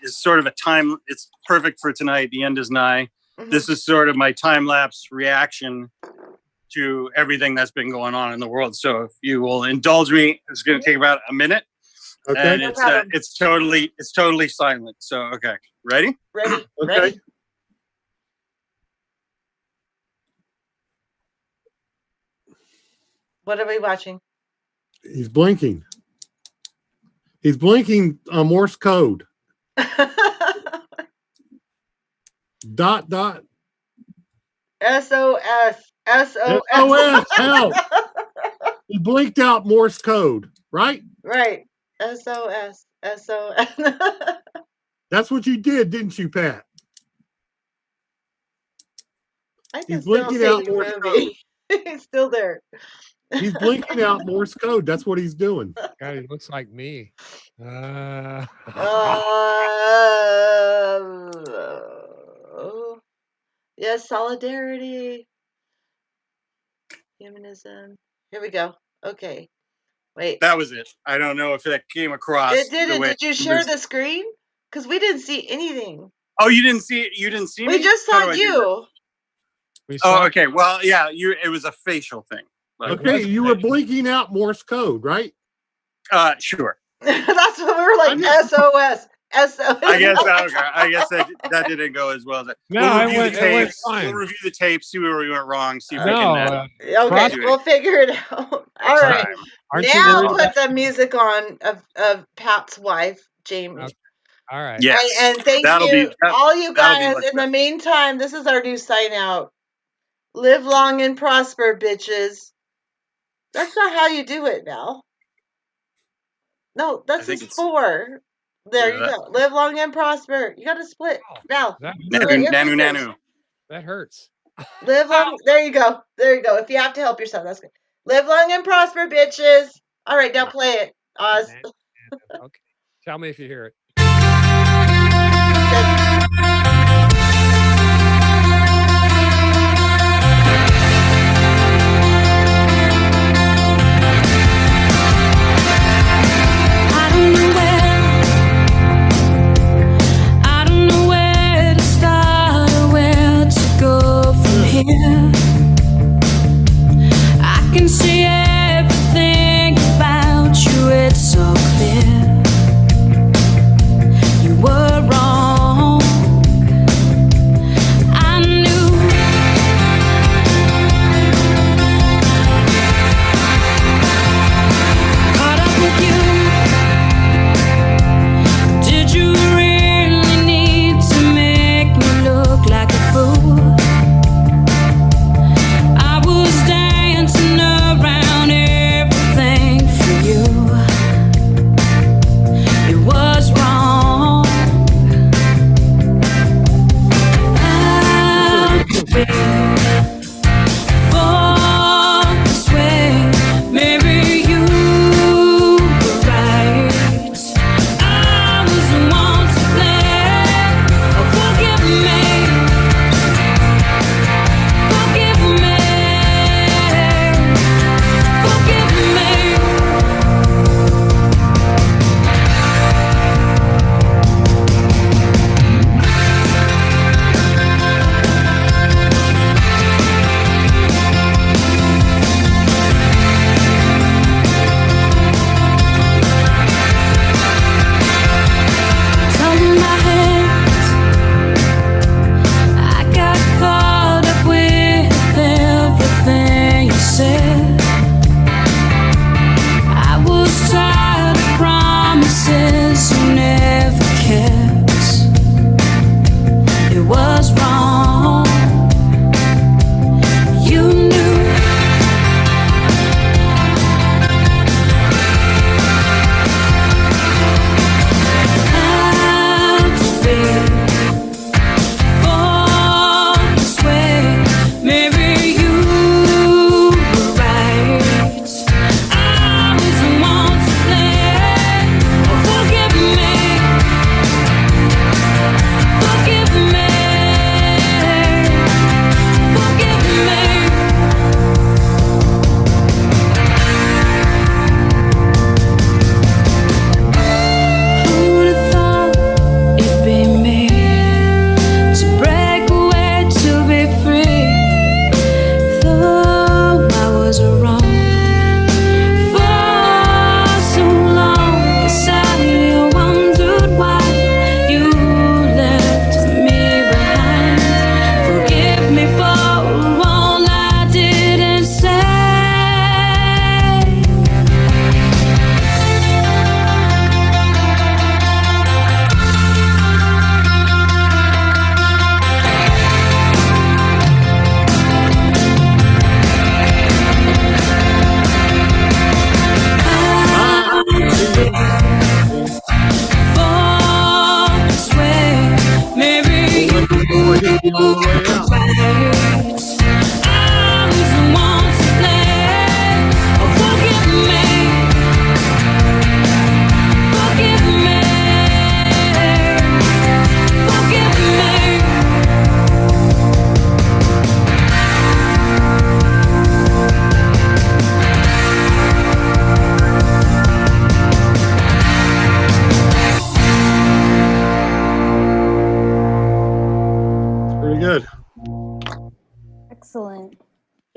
sort of a time. It's perfect for tonight. The end is nigh. Mm-hmm. This is sort of my time-lapse reaction to everything that's been going on in the world. So if you will indulge me, it's going to take about a minute. Okay. And it's totally silent. So, okay. Ready? Ready. Okay. Ready. What are we watching? He's blinking. He's blinking Morse code. Everybody SOS. SOS. SOS, help. He blinked out Morse code, right? Right. SOS. SOS. That's what you did, didn't you, Pat? I can He's still blinking see out you Morse code. moving. He's still there. He's blinking out Morse code. That's what he's doing. God, he looks like me. Yes, solidarity. Humanism. Here we go. Okay. Wait. That was it. I don't know if that came across. It didn't. Did you share the screen? Because we didn't see anything. Oh, you didn't see it? You didn't see me? We just saw you. Oh, okay. Well, yeah, it was a facial thing. Like, okay, you were blinking out Morse code, right? Sure. That's what we were like. SOS. SOS. I guess that didn't go as well as that. No, we'll review the tapes. We'll review the tapes, see where we went wrong, see if we can. Okay, we'll figure it out. All right. Now put the music on of Pat's wife, Jamie. Okay. All right. Yes. And thank you, all you guys. In the meantime, this is our new sign out. Live long and prosper, bitches. That's not how you do it, Val. No, that's just 4. There you go. Live long and prosper. You got to split. Val. Nanu. That hurts. Live long. There you go. There you go. If you have to help yourself, that's good. Live long and prosper, bitches. All right, now play it, Oz. Okay. Tell me if you hear it. I can see everything about you, it's so clear.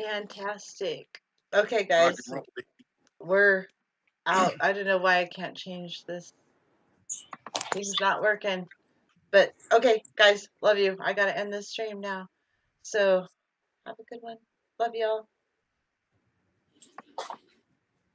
Fantastic. Okay, guys, we're out. I don't know why I can't change this. Thing's not working. But okay, guys, love you. I gotta end this stream now. So have a good one. Love y'all.